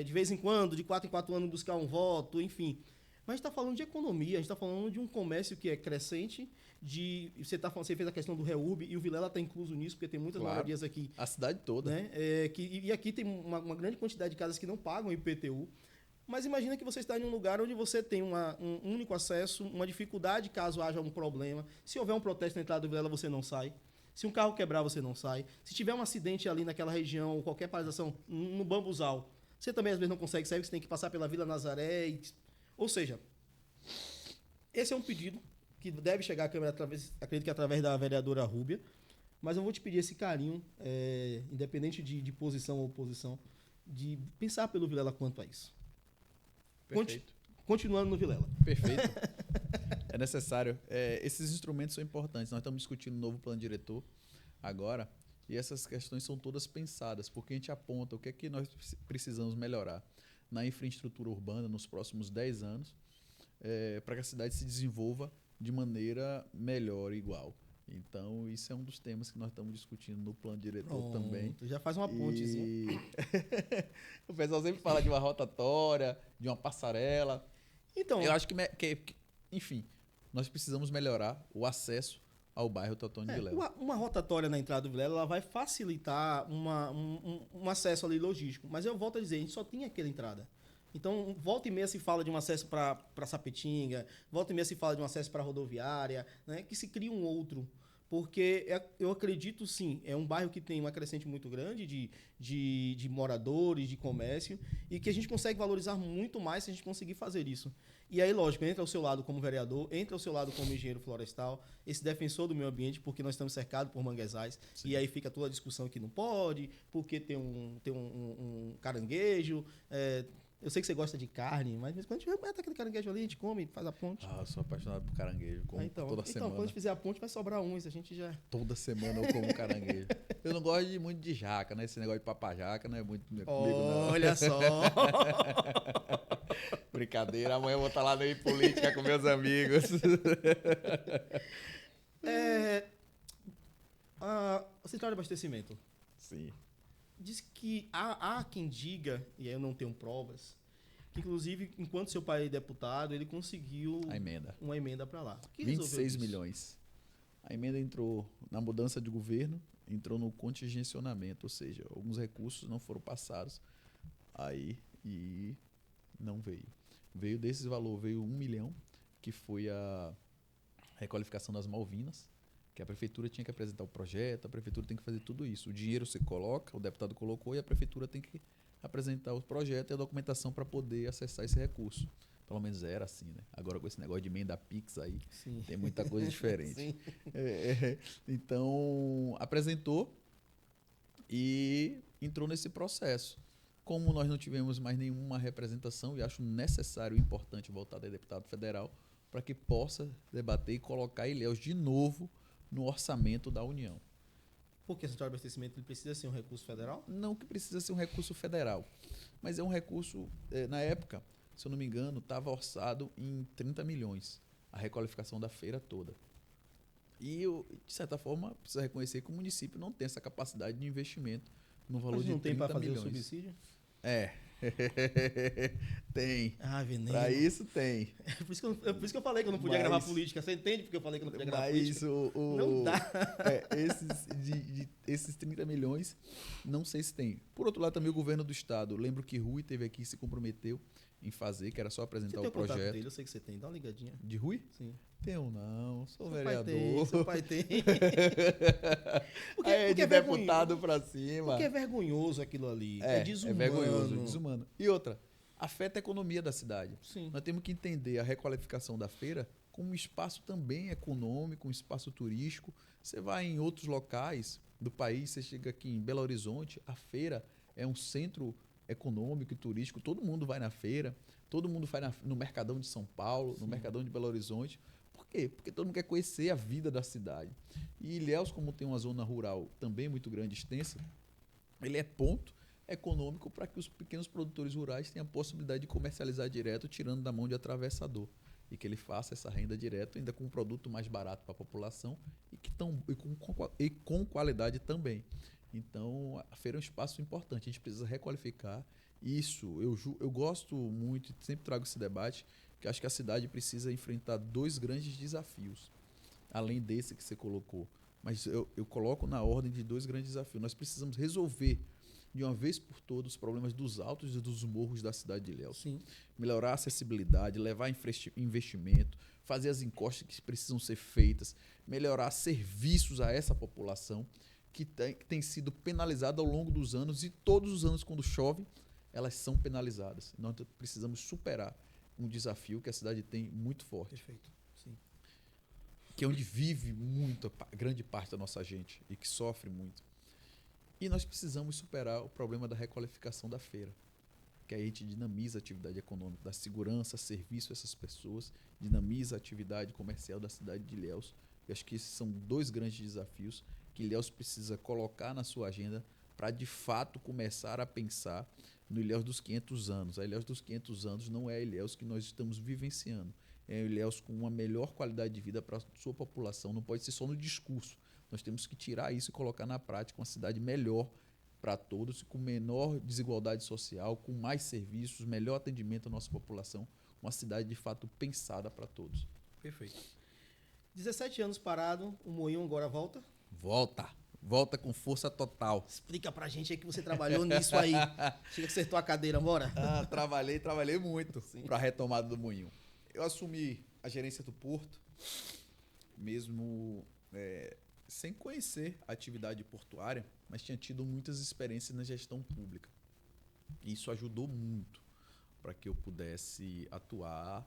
Speaker 1: de vez em quando, de 4 em 4 anos, buscar um voto, enfim. Mas a gente está falando de economia, a gente está falando de um comércio que é crescente, você fez a questão do REURB, e o Vilela está incluso nisso, porque tem muitas moradias aqui.
Speaker 2: A cidade toda.
Speaker 1: Né? E aqui tem uma grande quantidade de casas que não pagam IPTU. Mas imagina que você está em um lugar onde você tem um único acesso, uma dificuldade caso haja um problema. Se houver um protesto na entrada do Vilela, você não sai. Se um carro quebrar, você não sai. Se tiver um acidente ali naquela região, ou qualquer paralisação no Bambuzal, você também às vezes não consegue sair, você tem que passar pela Vila Nazaré. Ou seja, esse é um pedido que deve chegar à Câmara, acredito que através da vereadora Rúbia, mas eu vou te pedir esse carinho, independente de posição ou oposição, de pensar pelo Vilela quanto a isso.
Speaker 2: Perfeito.
Speaker 1: Continuando no Vilela.
Speaker 2: Perfeito. É necessário. Esses instrumentos são importantes. Nós estamos discutindo um novo plano diretor agora, e essas questões são todas pensadas, porque a gente aponta o que é que nós precisamos melhorar na infraestrutura urbana nos próximos 10 anos, para que a cidade se desenvolva de maneira melhor e igual. Então, isso é um dos temas que nós estamos discutindo no plano diretor também.
Speaker 1: Já faz uma pontezinha.
Speaker 2: O pessoal sempre fala de uma rotatória, de uma passarela.
Speaker 1: Então,
Speaker 2: eu acho que enfim, nós precisamos melhorar o acesso ao bairro Teotônio Vilela.
Speaker 1: Uma rotatória na entrada do Vilela, ela vai facilitar um acesso ali logístico. Mas eu volto a dizer, a gente só tinha aquela entrada. Então, volta e meia se fala de um acesso para Sapetinga, volta e meia se fala de um acesso para a rodoviária, né, que se cria um outro. Porque eu acredito, sim, é um bairro que tem uma crescente muito grande de moradores, de comércio, e que a gente consegue valorizar muito mais se a gente conseguir fazer isso. E aí, lógico, entra ao seu lado como vereador, entra ao seu lado como engenheiro florestal, esse defensor do meio ambiente, porque nós estamos cercados por manguezais, sim. E aí fica toda a discussão que não pode, porque tem um caranguejo. Eu sei que você gosta de carne, mas quando a gente mete aquele caranguejo ali, a gente come, faz a ponte.
Speaker 2: Eu sou apaixonado por caranguejo, como toda semana.
Speaker 1: Então, quando a gente fizer a ponte, vai sobrar uns, a gente já...
Speaker 2: Toda semana eu como caranguejo. Eu não gosto muito de jaca, né? Esse negócio de papajaca não é muito comigo, não.
Speaker 1: Olha só!
Speaker 2: Brincadeira, amanhã eu vou estar lá no Política com meus amigos.
Speaker 1: A central de abastecimento.
Speaker 2: Sim.
Speaker 1: Diz que há quem diga, e aí eu não tenho provas, que inclusive, enquanto seu pai é deputado, ele conseguiu uma emenda para lá.
Speaker 2: Que 26 milhões. A emenda entrou na mudança de governo, entrou no contingenciamento, ou seja, alguns recursos não foram passados aí e não veio. Veio desses valores, veio 1 milhão, que foi a requalificação das Malvinas, que a prefeitura tinha que apresentar o projeto, a prefeitura tem que fazer tudo isso. O dinheiro você coloca, o deputado colocou e a prefeitura tem que apresentar o projeto e a documentação para poder acessar esse recurso. Pelo menos era assim, né? Agora com esse negócio de emenda Pix aí, sim, tem muita coisa diferente. Então, apresentou e entrou nesse processo. Como nós não tivemos mais nenhuma representação, e acho necessário e importante voltar a deputado federal para que possa debater e colocar Ilhéus de novo no orçamento da União.
Speaker 1: Porque a central de abastecimento ele precisa ser um recurso federal?
Speaker 2: Não que precisa ser um recurso federal, mas é um recurso, na época, se eu não me engano, estava orçado em 30 milhões, a requalificação da feira toda. E, de certa forma, precisa reconhecer que o município não tem essa capacidade de investimento no valor de 30 milhões. Mas não tem para fazer o subsídio? Tem.
Speaker 1: Veneno.
Speaker 2: Para isso tem.
Speaker 1: Por isso que eu falei que eu não podia gravar política. Você entende porque eu falei que eu não podia gravar política?
Speaker 2: Não dá. Esses 30 milhões, não sei se tem. Por outro lado, também o governo do estado. Lembro que Rui teve aqui e se comprometeu em fazer, que era só apresentar o projeto. Você tem o contato dele?
Speaker 1: Eu sei que você tem. Dá uma ligadinha.
Speaker 2: De Rui?
Speaker 1: Sim.
Speaker 2: Tenho não, sou
Speaker 1: seu
Speaker 2: vereador.
Speaker 1: Seu pai tem.
Speaker 2: Porque de deputado pra cima.
Speaker 1: Porque é vergonhoso aquilo ali. É desumano.
Speaker 2: É vergonhoso, desumano. E outra, afeta a economia da cidade.
Speaker 1: Sim.
Speaker 2: Nós temos que entender a requalificação da feira como um espaço também econômico, um espaço turístico. Você vai em outros locais do país, você chega aqui em Belo Horizonte, a feira é um centro econômico e turístico, todo mundo vai na feira, todo mundo vai no Mercadão de São Paulo, no Mercadão de Belo Horizonte. Por quê? Porque todo mundo quer conhecer a vida da cidade. E Ilhéus, como tem uma zona rural também muito grande e extensa, ele é ponto econômico para que os pequenos produtores rurais tenham a possibilidade de comercializar direto, tirando da mão de atravessador. E que ele faça essa renda direto, ainda com um produto mais barato para a população e com qualidade também. Então, a feira é um espaço importante. A gente precisa requalificar isso. Eu gosto muito, sempre trago esse debate, que acho que a cidade precisa enfrentar 2 grandes desafios, além desse que você colocou. Mas eu coloco na ordem de 2 grandes desafios. Nós precisamos resolver, de uma vez por todas, os problemas dos altos e dos morros da cidade de Ilhéus.
Speaker 1: Sim.
Speaker 2: Melhorar a acessibilidade, levar investimento, fazer as encostas que precisam ser feitas, melhorar serviços a essa população que tem sido penalizada ao longo dos anos, e todos os anos, quando chove, elas são penalizadas. Nós precisamos superar um desafio que a cidade tem muito forte.
Speaker 1: Perfeito. Sim.
Speaker 2: Que é onde vive grande parte da nossa gente e que sofre muito. E nós precisamos superar o problema da requalificação da feira, que aí a gente dinamiza a atividade econômica, da segurança, serviço a essas pessoas, dinamiza a atividade comercial da cidade de Ilhéus. Eu acho que esses são 2 grandes desafios que Ilhéus precisa colocar na sua agenda para, de fato, começar a pensar no Ilhéus dos 500 anos. A Ilhéus dos 500 anos não é a Ilhéus que nós estamos vivenciando. É a Ilhéus com uma melhor qualidade de vida para a sua população. Não pode ser só no discurso. Nós temos que tirar isso e colocar na prática uma cidade melhor para todos, com menor desigualdade social, com mais serviços, melhor atendimento à nossa população. Uma cidade, de fato, pensada para todos.
Speaker 1: Perfeito. 17 anos parado, o Moinho agora volta?
Speaker 2: Volta com força total.
Speaker 1: Explica pra gente aí que você trabalhou nisso aí. Chega que acertou a cadeira, bora?
Speaker 2: Trabalhei muito para a retomada do Moinho. Eu assumi a gerência do Porto, mesmo sem conhecer a atividade portuária, mas tinha tido muitas experiências na gestão pública. E isso ajudou muito para que eu pudesse atuar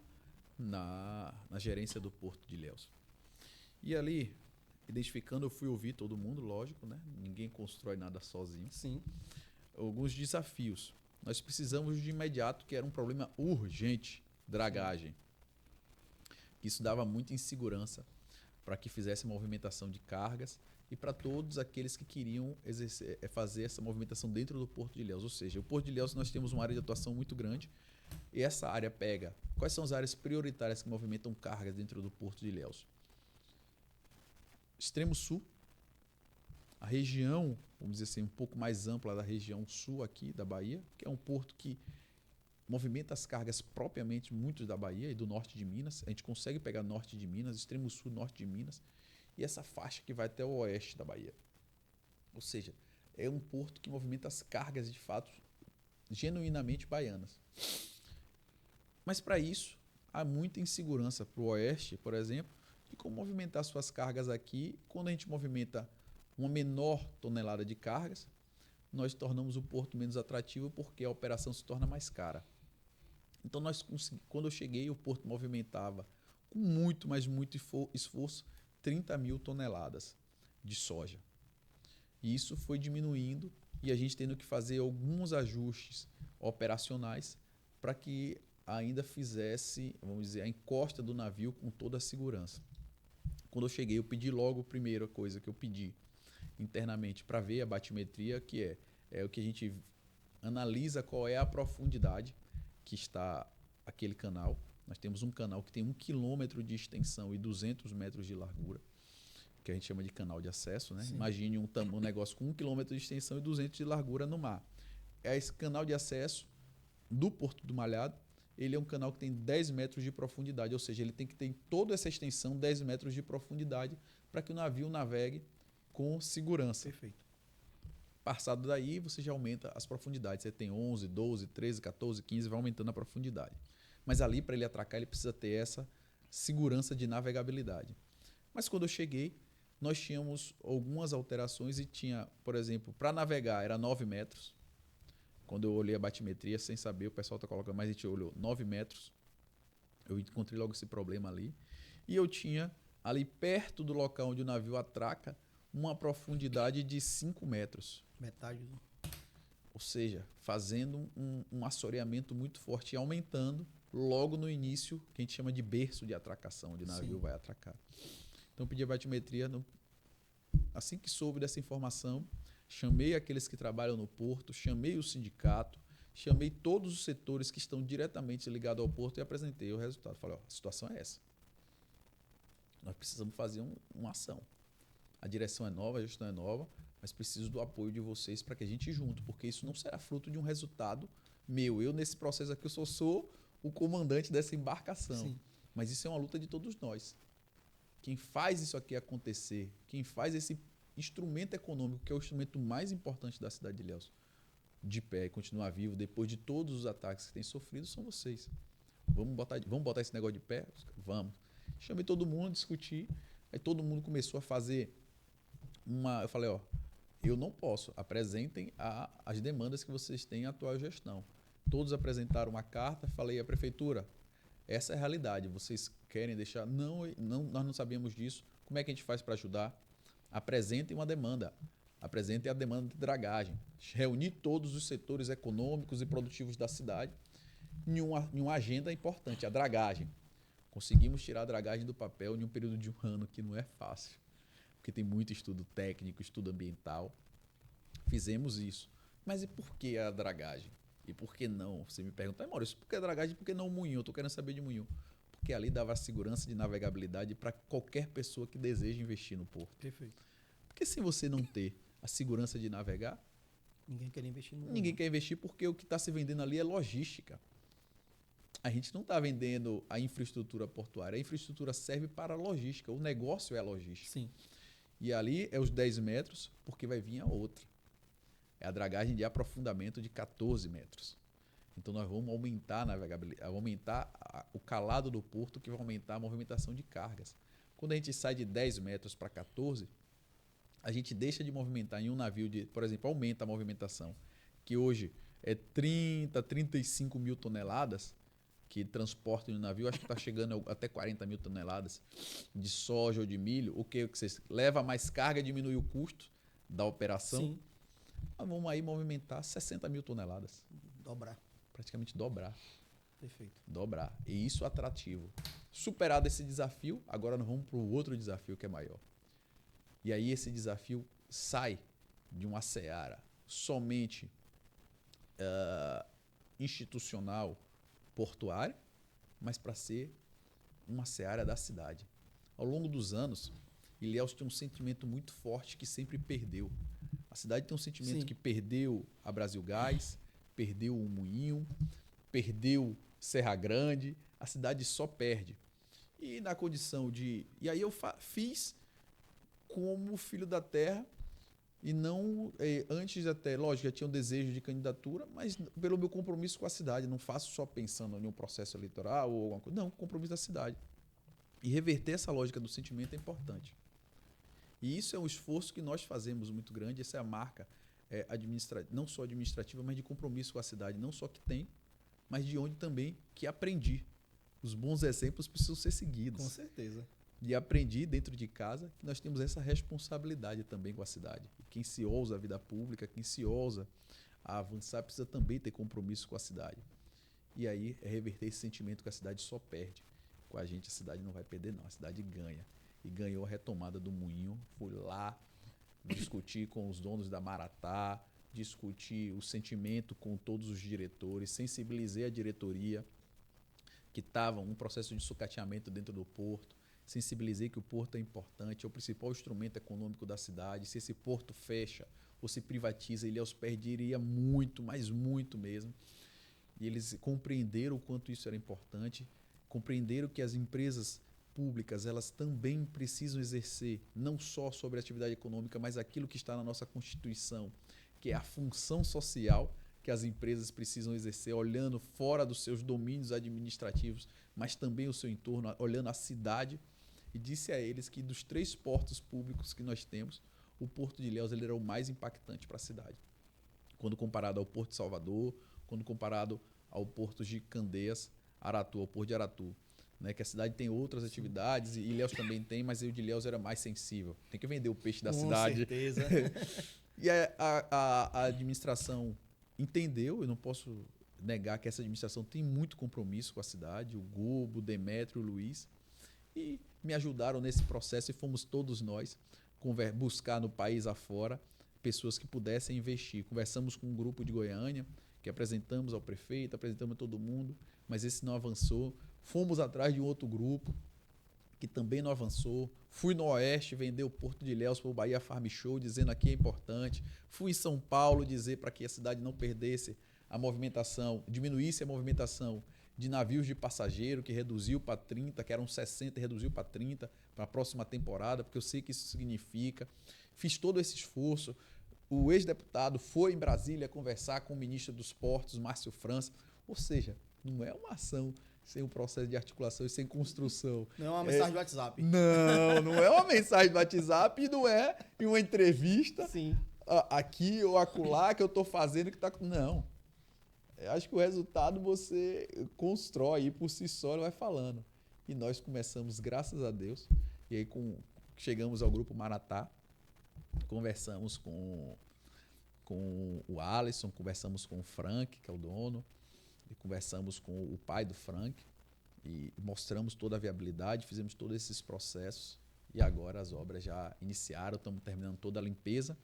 Speaker 2: na gerência do Porto de Ilhéus. E ali, identificando, eu fui ouvir todo mundo, lógico, né? Ninguém constrói nada sozinho.
Speaker 1: Sim.
Speaker 2: Alguns desafios. Nós precisamos de imediato, que era um problema urgente, dragagem. Isso dava muita insegurança para que fizesse movimentação de cargas e para todos aqueles que queriam fazer essa movimentação dentro do Porto de Ilhéus. Ou seja, o Porto de Ilhéus nós temos uma área de atuação muito grande e essa área pega quais são as áreas prioritárias que movimentam cargas dentro do Porto de Ilhéus. Extremo Sul, a região, vamos dizer assim, um pouco mais ampla da região sul aqui da Bahia, que é um porto que movimenta as cargas propriamente muito da Bahia e do norte de Minas. A gente consegue pegar norte de Minas, extremo sul, norte de Minas, e essa faixa que vai até o oeste da Bahia. Ou seja, é um porto que movimenta as cargas de fato genuinamente baianas. Mas para isso, há muita insegurança para o oeste, por exemplo, de como movimentar suas cargas aqui. Quando a gente movimenta uma menor tonelada de cargas, nós tornamos o porto menos atrativo porque a operação se torna mais cara. Então, quando eu cheguei, o porto movimentava com muito, mas muito esforço, 30 mil toneladas de soja. E isso foi diminuindo e a gente tendo que fazer alguns ajustes operacionais para que ainda fizesse, vamos dizer, a encosta do navio com toda a segurança. Quando eu cheguei, eu pedi logo a primeira coisa que eu pedi internamente para ver a batimetria, que é o que a gente analisa qual é a profundidade que está aquele canal. Nós temos um canal que tem 1 quilômetro de extensão e 200 metros de largura, que a gente chama de canal de acesso, né? Imagine um negócio com 1 quilômetro de extensão e 200 de largura no mar. Esse canal de acesso do Porto do Malhado, ele é um canal que tem 10 metros de profundidade, ou seja, ele tem que ter toda essa extensão, 10 metros de profundidade, para que o navio navegue com segurança.
Speaker 1: Perfeito.
Speaker 2: Passado daí, você já aumenta as profundidades. Você tem 11, 12, 13, 14, 15, vai aumentando a profundidade. Mas ali, para ele atracar, ele precisa ter essa segurança de navegabilidade. Mas quando eu cheguei, nós tínhamos algumas alterações e tinha, por exemplo, para navegar era 9 metros. Quando eu olhei a batimetria, sem saber, o pessoal está colocando, mas a gente olhou 9 metros. Eu encontrei logo esse problema ali. E eu tinha, ali perto do local onde o navio atraca, uma profundidade de 5 metros.
Speaker 1: Metade do...
Speaker 2: Ou seja, fazendo um assoreamento muito forte e aumentando logo no início, que a gente chama de berço de atracação, onde o navio vai atracar. Então, eu pedi a batimetria. Assim que soube dessa informação, chamei aqueles que trabalham no porto, chamei o sindicato, chamei todos os setores que estão diretamente ligados ao porto e apresentei o resultado. Falei, a situação é essa. Nós precisamos fazer uma ação. A direção é nova, a gestão é nova, mas preciso do apoio de vocês para que a gente junto, porque isso não será fruto de um resultado meu. Eu, nesse processo aqui, eu só sou o comandante dessa embarcação.
Speaker 1: Sim.
Speaker 2: Mas isso é uma luta de todos nós. Quem faz isso aqui acontecer, quem faz esse instrumento econômico, que é o instrumento mais importante da cidade de Ilhéus, de pé e continuar vivo, depois de todos os ataques que tem sofrido, são vocês. Vamos botar esse negócio de pé? Vamos. Chamei todo mundo, discuti, aí todo mundo começou a fazer eu falei, eu não posso, apresentem as demandas que vocês têm à atual gestão. Todos apresentaram uma carta, falei à prefeitura, essa é a realidade, vocês querem deixar? Não, nós não sabíamos disso, como é que a gente faz para ajudar? Apresentem uma demanda, apresentem a demanda de dragagem, reunir todos os setores econômicos e produtivos da cidade em uma agenda importante, a dragagem. Conseguimos tirar a dragagem do papel em um período de 1 ano, que não é fácil, porque tem muito estudo técnico, estudo ambiental. Fizemos isso. Mas e por que a dragagem? E por que não? Você me pergunta, Maurício, por que a dragagem e por que não o moinho? Eu estou querendo saber de moinho. Porque ali dava segurança de navegabilidade para qualquer pessoa que deseja investir no porto.
Speaker 1: Perfeito.
Speaker 2: Porque se você não ter a segurança de navegar,
Speaker 1: Ninguém quer investir no...
Speaker 2: ninguém quer investir, porque o que está se vendendo ali é logística. A gente não está vendendo a infraestrutura portuária. A infraestrutura serve para a logística. O negócio é a logística.
Speaker 1: Sim.
Speaker 2: E ali é os 10 metros, porque vai vir a outra. É a dragagem de aprofundamento de 14 metros. Então, nós vamos aumentar a navegabilidade, aumentar o calado do porto, que vai aumentar a movimentação de cargas. Quando a gente sai de 10 metros para 14, a gente deixa de movimentar em um navio, por exemplo, aumenta a movimentação, que hoje é 30, 35 mil toneladas que transportam no navio, acho que está chegando até 40 mil toneladas de soja ou de milho. O que vocês leva mais carga, diminui o custo da operação.
Speaker 1: Sim.
Speaker 2: Mas vamos aí movimentar 60 mil toneladas.
Speaker 1: Dobrar.
Speaker 2: Praticamente dobrar.
Speaker 1: Perfeito.
Speaker 2: Dobrar. E isso é atrativo. Superado esse desafio, agora nós vamos para o outro desafio que é maior. E aí esse desafio sai de uma seara somente institucional, portuária, mas para ser uma seara da cidade. Ao longo dos anos, Ilhéus tem um sentimento muito forte que sempre perdeu. A cidade tem um sentimento
Speaker 1: Sim.
Speaker 2: que perdeu a Brasil Gás, perdeu o Moinho, perdeu Serra Grande, a cidade só perde. E na condição de... E aí eu fiz como filho da terra e não... Antes até, lógico, já tinha um desejo de candidatura, mas pelo meu compromisso com a cidade. Não faço só pensando em um processo eleitoral ou alguma coisa. Não, compromisso da cidade. E reverter essa lógica do sentimento é importante. E isso é um esforço que nós fazemos muito grande. Essa é a marca não só administrativa, mas de compromisso com a cidade. Não só que tem, mas de onde também que aprendi. Os bons exemplos precisam ser seguidos.
Speaker 1: Com certeza.
Speaker 2: E aprendi dentro de casa que nós temos essa responsabilidade também com a cidade. E quem se ousa a vida pública, quem se ousa a avançar, precisa também ter compromisso com a cidade. E aí é reverter esse sentimento que a cidade só perde. Com a gente a cidade não vai perder não, a cidade ganha. E ganhou a retomada do Moinho. Fui lá discutir com os donos da Maratá, discutir o sentimento com todos os diretores, sensibilizei a diretoria que estava um processo de sucateamento dentro do porto, sensibilizei que o porto é importante, é o principal instrumento econômico da cidade. Se esse porto fecha ou se privatiza, Ilhéus perderia muito, mas muito mesmo. E eles compreenderam o quanto isso era importante, compreenderam que as empresas públicas elas também precisam exercer não só sobre a atividade econômica, mas aquilo que está na nossa Constituição, que é a função social que as empresas precisam exercer, olhando fora dos seus domínios administrativos, mas também o seu entorno, olhando a cidade. E disse a eles que dos 3 portos públicos que nós temos, o Porto de Ilhéus ele era o mais impactante para a cidade. Quando comparado ao Porto de Salvador, quando comparado ao Porto de Candeias, Aratu, ao Porto de Aratu. Né, que a cidade tem outras atividades, e Ilhéus também tem, mas o de Ilhéus era mais sensível. Tem que vender o peixe da cidade.
Speaker 1: Com certeza.
Speaker 2: E a administração entendeu, eu não posso negar que essa administração tem muito compromisso com a cidade, o Gobo, o Demétrio, o Luiz, e me ajudaram nesse processo e fomos todos nós buscar no país afora pessoas que pudessem investir. Conversamos com um grupo de Goiânia, que apresentamos ao prefeito, apresentamos a todo mundo, mas esse não avançou. Fomos atrás de um outro grupo, que também não avançou. Fui no Oeste vender o Porto de Ilhéus para o Bahia Farm Show, dizendo aqui é importante. Fui em São Paulo dizer para que a cidade não perdesse a movimentação, diminuísse a movimentação de navios de passageiro, que reduziu para 30, que eram 60 e reduziu para 30 para a próxima temporada, porque eu sei que isso significa. Fiz todo esse esforço. O ex-deputado foi em Brasília conversar com o ministro dos Portos, Márcio França. Ou seja, não é uma ação sem um processo de articulação e sem construção.
Speaker 1: Não é uma mensagem do WhatsApp.
Speaker 2: Não é uma mensagem do WhatsApp e não é em uma entrevista.
Speaker 1: Sim.
Speaker 2: Aqui ou acolá que eu estou fazendo que está... Não. Eu acho que o resultado você constrói e por si só ele vai falando. E nós começamos, graças a Deus, e aí chegamos ao Grupo Maratá, conversamos com o Alisson, conversamos com o Frank, que é o dono, e conversamos com o pai do Frank e mostramos toda a viabilidade, fizemos todos esses processos e agora as obras já iniciaram, estamos terminando toda a limpeza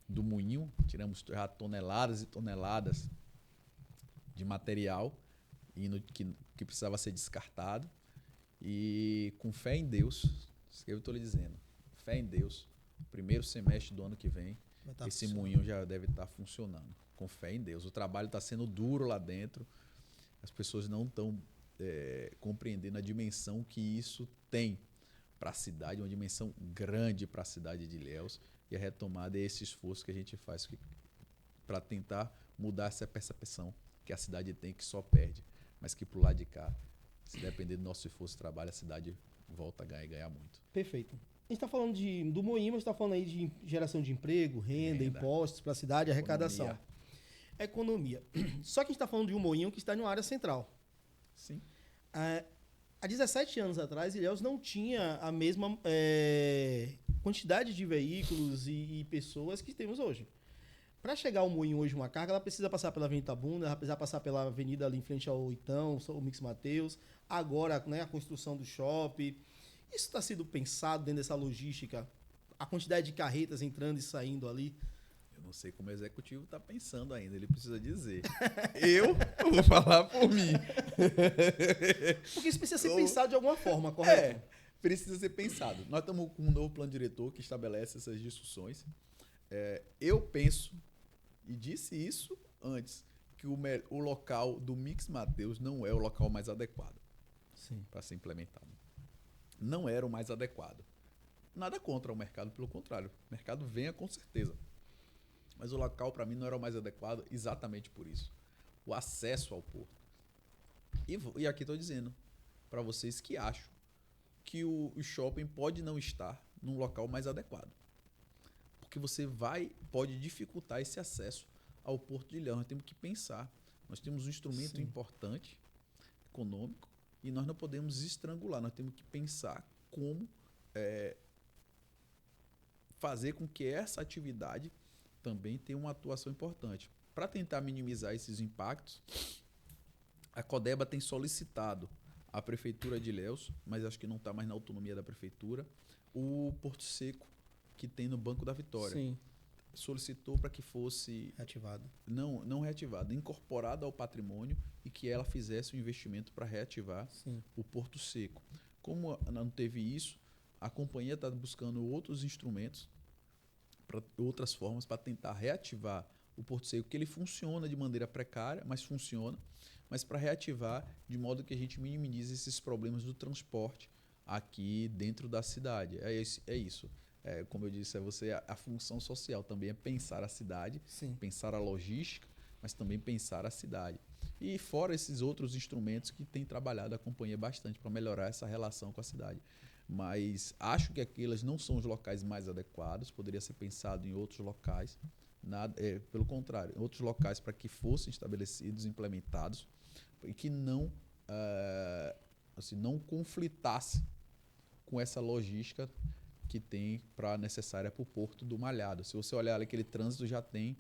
Speaker 2: do moinho, tiramos já toneladas e toneladas de material que precisava ser descartado e com fé em Deus, isso que eu estou lhe dizendo, fé em Deus, primeiro semestre do ano que vem, esse moinho já deve estar funcionando. Com fé em Deus. O trabalho está sendo duro lá dentro. As pessoas não estão compreendendo a dimensão que isso tem para a cidade, uma dimensão grande para a cidade de Ilhéus. E a retomada é esse esforço que a gente faz para tentar mudar essa percepção que a cidade tem, que só perde. Mas que, para o lado de cá, se depender do nosso esforço de trabalho, a cidade volta a ganhar e ganhar muito.
Speaker 1: Perfeito. A gente está falando do Moinho, mas está falando aí de geração de emprego, renda, impostos para a cidade, arrecadação. Economia. Só que a gente está falando de um Moinho que está em uma área central.
Speaker 2: Sim.
Speaker 1: Há 17 anos atrás, Ilhéus não tinha a mesma quantidade de veículos e pessoas que temos hoje. Para chegar ao Moinho hoje uma carga, ela precisa passar pela Avenida Itabuna, ela precisa passar pela avenida ali em frente ao Oitão, o Mix Mateus, agora, né, a construção do shopping. Isso está sendo pensado dentro dessa logística? A quantidade de carretas entrando e saindo ali?
Speaker 2: Eu não sei como o executivo está pensando ainda, ele precisa dizer. Eu vou falar por mim.
Speaker 1: Porque isso precisa ser pensado de alguma forma, correto?
Speaker 2: Precisa ser pensado. Nós estamos com um novo plano diretor que estabelece essas discussões. Eu penso, e disse isso antes, que o local do Mix Mateus não é o local mais adequado para ser implementado. Não era o mais adequado. Nada contra o mercado, pelo contrário. O mercado venha com certeza. Mas o local, para mim, não era o mais adequado exatamente por isso. O acesso ao porto. E aqui estou dizendo para vocês que acham que o shopping pode não estar num local mais adequado. Porque você pode dificultar esse acesso ao Porto de Ilhéus. Nós temos que pensar. Nós temos um instrumento importante, econômico, e nós não podemos estrangular. Nós temos que pensar como fazer com que essa atividade também tenha uma atuação importante. Para tentar minimizar esses impactos, a Codeba tem solicitado à Prefeitura de Ilhéus, mas acho que não está mais na autonomia da Prefeitura, o Porto Seco que tem no Banco da Vitória.
Speaker 1: Sim.
Speaker 2: Solicitou para que fosse
Speaker 1: reativado.
Speaker 2: Não reativado, incorporado ao patrimônio e que ela fizesse o investimento para reativar o Porto Seco. Como não teve isso, a companhia está buscando outros instrumentos, outras formas para tentar reativar o Porto Seco, que ele funciona de maneira precária, mas funciona, mas para reativar de modo que a gente minimize esses problemas do transporte aqui dentro da cidade. É isso. Como eu disse, a função social também é pensar a cidade, pensar a logística, mas também pensar a cidade. E fora esses outros instrumentos que tem trabalhado a companhia bastante para melhorar essa relação com a cidade. Mas acho que aqueles não são os locais mais adequados, poderia ser pensado em outros locais. Pelo contrário, em outros locais para que fossem estabelecidos, implementados, e que não conflitasse com essa logística que tem necessária para o Porto do Malhado. Se você olhar ali, aquele trânsito já tem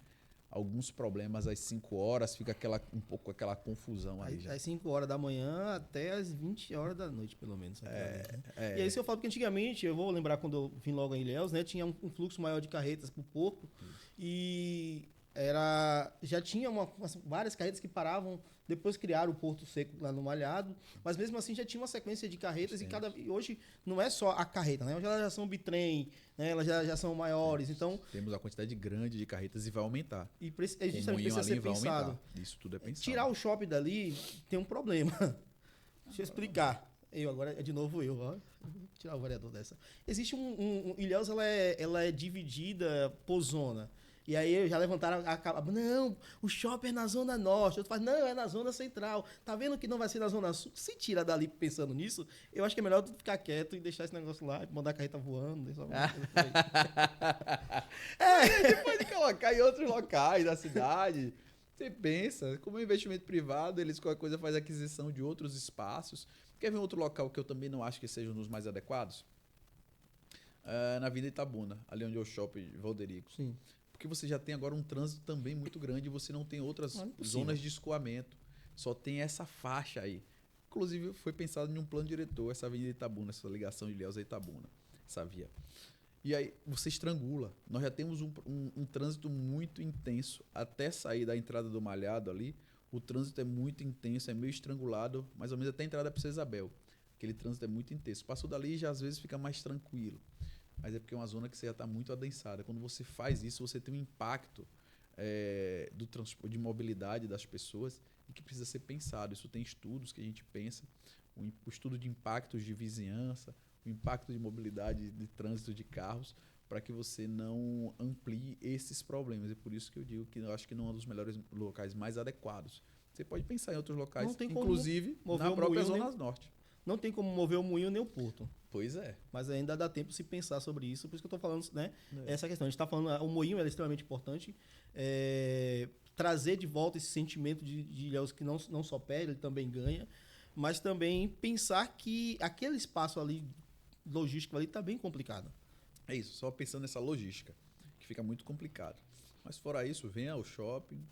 Speaker 2: alguns problemas às 5 horas, fica um pouco aquela confusão ali.
Speaker 1: Às 5 horas da manhã até às 20 horas da noite, pelo menos. E aí, se eu falo que antigamente, eu vou lembrar quando eu vim logo em Ilhéus, né, tinha um fluxo maior de carretas para o Porto e já tinha várias carretas que paravam. Depois criaram o Porto Seco lá no Malhado, mas mesmo assim já tinha uma sequência de carretas e hoje não é só a carreta, né? Elas já são bitrem, né? Elas já são maiores. Então,
Speaker 2: temos a quantidade grande de carretas e vai aumentar.
Speaker 1: E justamente precisa ser pensado.
Speaker 2: Isso tudo é pensado.
Speaker 1: Tirar o shopping dali tem um problema. Deixa eu explicar. Agora de novo eu. Ó. Vou tirar o vereador dessa. Existe Ilhéus, ela é dividida por zona. E aí já levantaram não, o shopping é na Zona Norte. Eu falo, não, é na Zona Central. Tá vendo que não vai ser na Zona Sul? Se tira dali pensando nisso, eu acho que é melhor tu ficar quieto e deixar esse negócio lá, mandar a carreta voando.
Speaker 2: Você pode colocar em outros locais da cidade. Você pensa, como investimento privado, eles qualquer coisa faz aquisição de outros espaços. Quer ver outro local que eu também não acho que seja um dos mais adequados? Na Avenida Itabuna, ali onde é o shopping Valderico.
Speaker 1: Sim.
Speaker 2: Porque você já tem agora um trânsito também muito grande e você não tem outras zonas de escoamento. Só tem essa faixa aí. Inclusive, foi pensado em um plano diretor, essa Avenida Itabuna, essa ligação de Ilhéus a Itabuna, essa via. E aí você estrangula. Nós já temos um trânsito muito intenso. Até sair da entrada do Malhado ali, o trânsito é muito intenso, é meio estrangulado, mais ou menos até a entrada para Isabel. Aquele trânsito é muito intenso. Passou dali já às vezes fica mais tranquilo. Mas é porque é uma zona que você já está muito adensada. Quando você faz isso, você tem um impacto do transporte, de mobilidade das pessoas e que precisa ser pensado. Isso tem estudos que a gente pensa, o estudo de impactos de vizinhança, o impacto de mobilidade, de trânsito de carros, para que você não amplie esses problemas. É por isso que eu digo que eu acho que não é um dos melhores locais mais adequados. Você pode pensar em outros locais, inclusive na própria Zona Norte.
Speaker 1: não tem como mover o moinho nem o porto.
Speaker 2: Pois é.
Speaker 1: Mas ainda dá tempo de se pensar sobre isso. Por isso que eu estou falando, né?
Speaker 2: É.
Speaker 1: Essa questão. A gente está falando, o moinho é extremamente importante. Trazer de volta esse sentimento de Ilhéus que não só perde, ele também ganha. Mas também pensar que aquele espaço ali, logístico ali, está bem complicado.
Speaker 2: É isso, só pensando nessa logística, que fica muito complicado. Mas fora isso, venha ao shopping,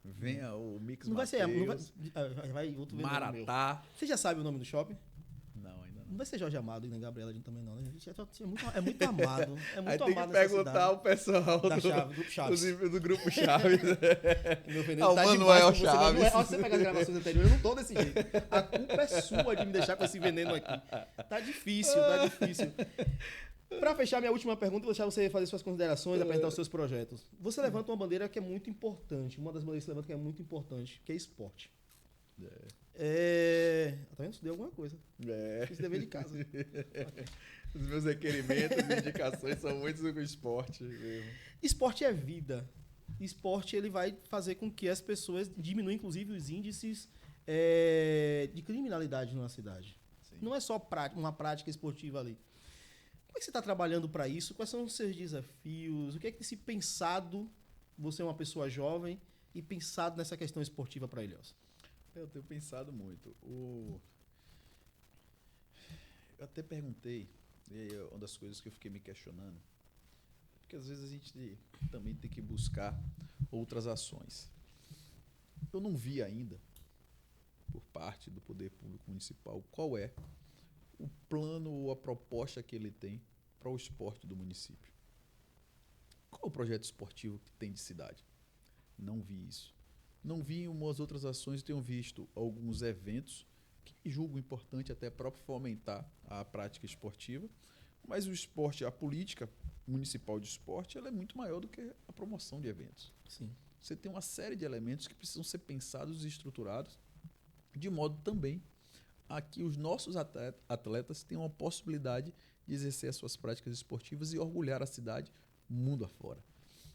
Speaker 2: venha o Mix
Speaker 1: Não vai ser.
Speaker 2: Mateus,
Speaker 1: Outro
Speaker 2: Maratá.
Speaker 1: Você já sabe o nome do shopping?
Speaker 2: Não, ainda não.
Speaker 1: Não vai ser Jorge Amado e nem Gabriela também, não. Né? É muito amado. É muito
Speaker 2: Aí tem
Speaker 1: amado
Speaker 2: que perguntar ao pessoal
Speaker 1: da Chave, Grupo Chaves.
Speaker 2: do Grupo Chaves.
Speaker 1: Ao
Speaker 2: Manuel Chaves.
Speaker 1: Você pega as gravações anteriores, eu não tô desse jeito. A culpa é sua de me deixar com esse veneno aqui. Tá difícil. Para fechar minha última pergunta, vou deixar você fazer suas considerações, apresentar os seus projetos. Você levanta uma bandeira que é muito importante, uma das bandeiras que você levanta que é muito importante, que é esporte. Tá vendo? Estudei alguma coisa. Fiz dever de casa.
Speaker 2: Os meus requerimentos e indicações são muito sobre esporte mesmo.
Speaker 1: Esporte é vida. Esporte ele vai fazer com que as pessoas diminuam, inclusive, os índices de criminalidade na cidade. Sim. Não é só uma prática esportiva ali. Como é que você está trabalhando para isso? Quais são os seus desafios? O que é que tem se pensado, você é uma pessoa jovem, e pensado nessa questão esportiva para Ilhéus?
Speaker 2: Eu tenho pensado muito. Eu até perguntei, e é uma das coisas que eu fiquei me questionando, porque às vezes a gente também tem que buscar outras ações. Eu não vi ainda, por parte do Poder Público Municipal, qual é o plano ou a proposta que ele tem para o esporte do município. Qual é o projeto esportivo que tem de cidade? Não vi isso. Não vi umas outras ações, tenho visto alguns eventos que julgo importante até para fomentar a prática esportiva, mas o esporte, a política municipal de esporte, ela é muito maior do que a promoção de eventos.
Speaker 1: Sim.
Speaker 2: Você tem uma série de elementos que precisam ser pensados e estruturados de modo também a que os nossos atletas tenham a possibilidade de exercer as suas práticas esportivas e orgulhar a cidade mundo afora.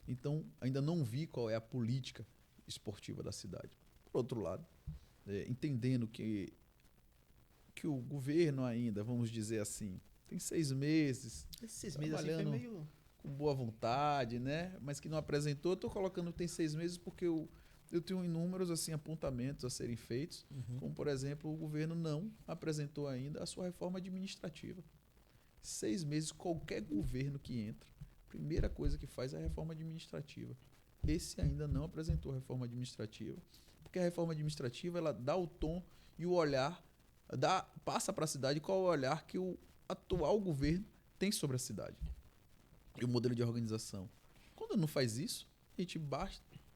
Speaker 2: Então, ainda não vi qual é a política esportiva da cidade. Por outro lado, entendendo que o governo ainda, vamos dizer assim, tem 6 meses.
Speaker 1: Esses 6 meses assim foi meio...
Speaker 2: com boa vontade, né? Mas que não apresentou. Eu estou colocando tem 6 meses porque eu tenho inúmeros assim, apontamentos a serem feitos, como, por exemplo, o governo não apresentou ainda a sua reforma administrativa. 6 meses, qualquer governo que entra, a primeira coisa que faz é a reforma administrativa. Esse ainda não apresentou a reforma administrativa, porque a reforma administrativa ela dá o tom e o olhar, passa para a cidade qual é o olhar que o atual governo tem sobre a cidade e o modelo de organização. Quando não faz isso, a gente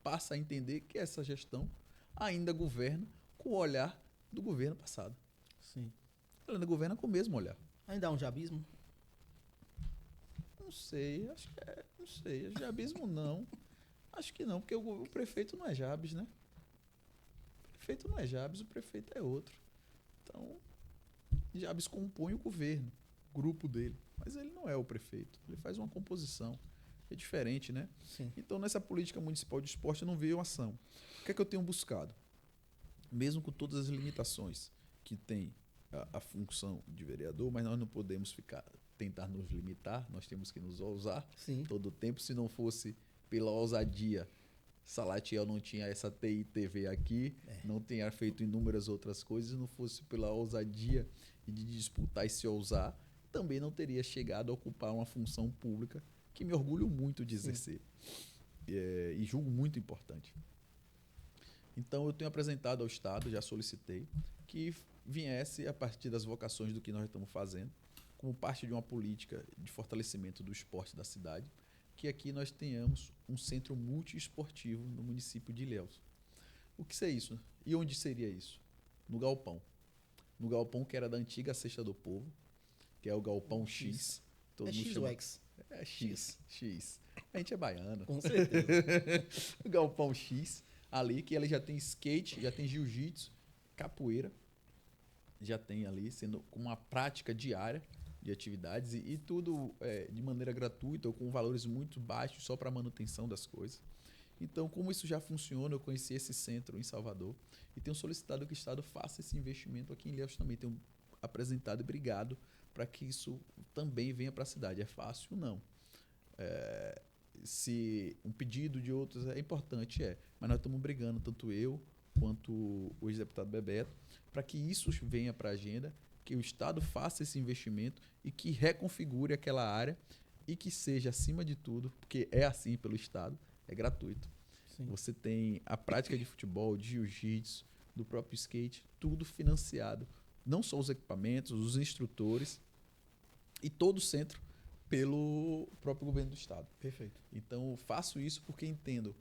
Speaker 2: passa a entender que essa gestão ainda governa com o olhar do governo passado.
Speaker 1: Sim.
Speaker 2: Ela ainda governa com o mesmo olhar.
Speaker 1: Ainda há um jabismo?
Speaker 2: Não sei, acho que não sei. Jabismo não. Acho que não, porque o prefeito não é Jabes, né? O prefeito não é Jabes, o prefeito é outro. Então, Jabes compõe o governo, o grupo dele. Mas ele não é o prefeito. Ele faz uma composição. É diferente, né?
Speaker 1: Sim.
Speaker 2: Então, nessa política municipal de esporte, eu não vejo ação. O que é que eu tenho buscado? Mesmo com todas as limitações que tem a função de vereador, mas nós não podemos tentar nos limitar, nós temos que nos ousar.
Speaker 1: Sim.
Speaker 2: Todo o tempo. Se não fosse pela ousadia, Salatiel não tinha essa TI-TV aqui, não tinha feito inúmeras outras coisas, se não fosse pela ousadia e de disputar e se ousar, também não teria chegado a ocupar uma função pública que me orgulho muito de exercer e julgo muito importante. Então, eu tenho apresentado ao Estado, já solicitei, que viesse a partir das vocações do que nós estamos fazendo, como parte de uma política de fortalecimento do esporte da cidade, que aqui nós tenhamos um centro multiesportivo no município de Ilhéus. O que é isso? E onde seria isso? No Galpão. No Galpão que era da antiga Cesta do Povo, que é o Galpão X.
Speaker 1: Todo mundo X ou X?
Speaker 2: É X. A gente é baiano.
Speaker 1: Com certeza.
Speaker 2: O Galpão X, ali, que ele já tem skate, já tem jiu-jitsu, capoeira, já tem ali, sendo com uma prática diária de atividades e tudo de maneira gratuita ou com valores muito baixos só para manutenção das coisas. Então, como isso já funciona, eu conheci esse centro em Salvador e tenho solicitado que o Estado faça esse investimento aqui em Ilhéus também. Tenho apresentado e brigado para que isso também venha para a cidade. É fácil? Não. Se um pedido de outros é importante, mas nós estamos brigando, tanto eu quanto o ex-deputado Bebeto, para que isso venha para a agenda, que o Estado faça esse investimento e que reconfigure aquela área e que seja, acima de tudo, porque é assim pelo Estado, é gratuito. Sim. Você tem a prática de futebol, de jiu-jitsu, do próprio skate, tudo financiado. Não só os equipamentos, os instrutores e todo o centro pelo próprio governo do Estado.
Speaker 1: Perfeito.
Speaker 2: Então, eu faço isso porque entendo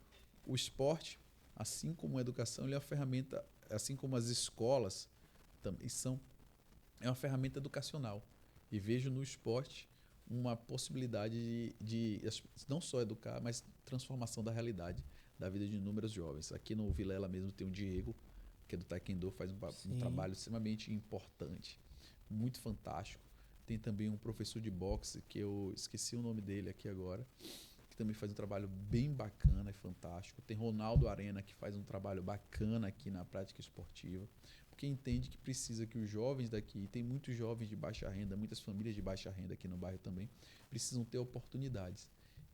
Speaker 2: o esporte, assim como a educação, ele é uma ferramenta, assim como as escolas também são, é uma ferramenta educacional. E vejo no esporte uma possibilidade de não só educar, mas transformação da realidade da vida de inúmeros jovens. Aqui no Vilela mesmo tem o Diego, que é do Taekwondo, faz um trabalho extremamente importante, muito fantástico. Tem também um professor de boxe, que eu esqueci o nome dele aqui agora, que também faz um trabalho bem bacana e fantástico. Tem Ronaldo Arena, que faz um trabalho bacana aqui na prática esportiva, porque entende que precisa que os jovens daqui, tem muitos jovens de baixa renda, muitas famílias de baixa renda aqui no bairro também, precisam ter oportunidades.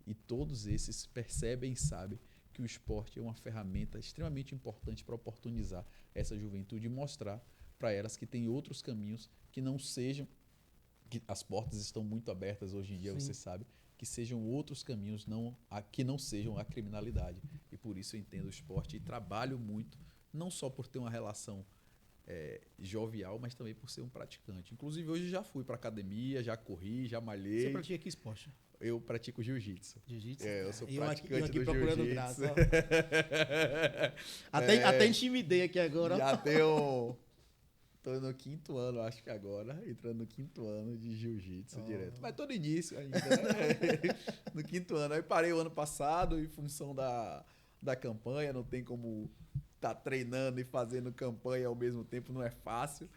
Speaker 2: E todos esses percebem e sabem que o esporte é uma ferramenta extremamente importante para oportunizar essa juventude e mostrar para elas que tem outros caminhos que não sejam, que as portas estão muito abertas hoje em dia, você sabe, que sejam outros caminhos que não sejam a criminalidade. E por isso eu entendo o esporte e trabalho muito, não só por ter uma relação jovial, mas também por ser um praticante. Inclusive, hoje já fui para academia, já corri, já malhei.
Speaker 1: Você pratica que esporte?
Speaker 2: Eu pratico jiu-jitsu.
Speaker 1: Jiu-jitsu?
Speaker 2: Eu sou praticante
Speaker 1: eu aqui
Speaker 2: do
Speaker 1: procurando
Speaker 2: jiu-jitsu.
Speaker 1: graça. Até intimidei aqui agora.
Speaker 2: Já tenho... Tô no 5º ano, acho que agora, entrando no 5º ano de jiu-jitsu direto. Mas tô no início ainda, né? No 5º ano. Aí parei o ano passado em função da campanha, não tem como tá treinando e fazendo campanha ao mesmo tempo, não é fácil.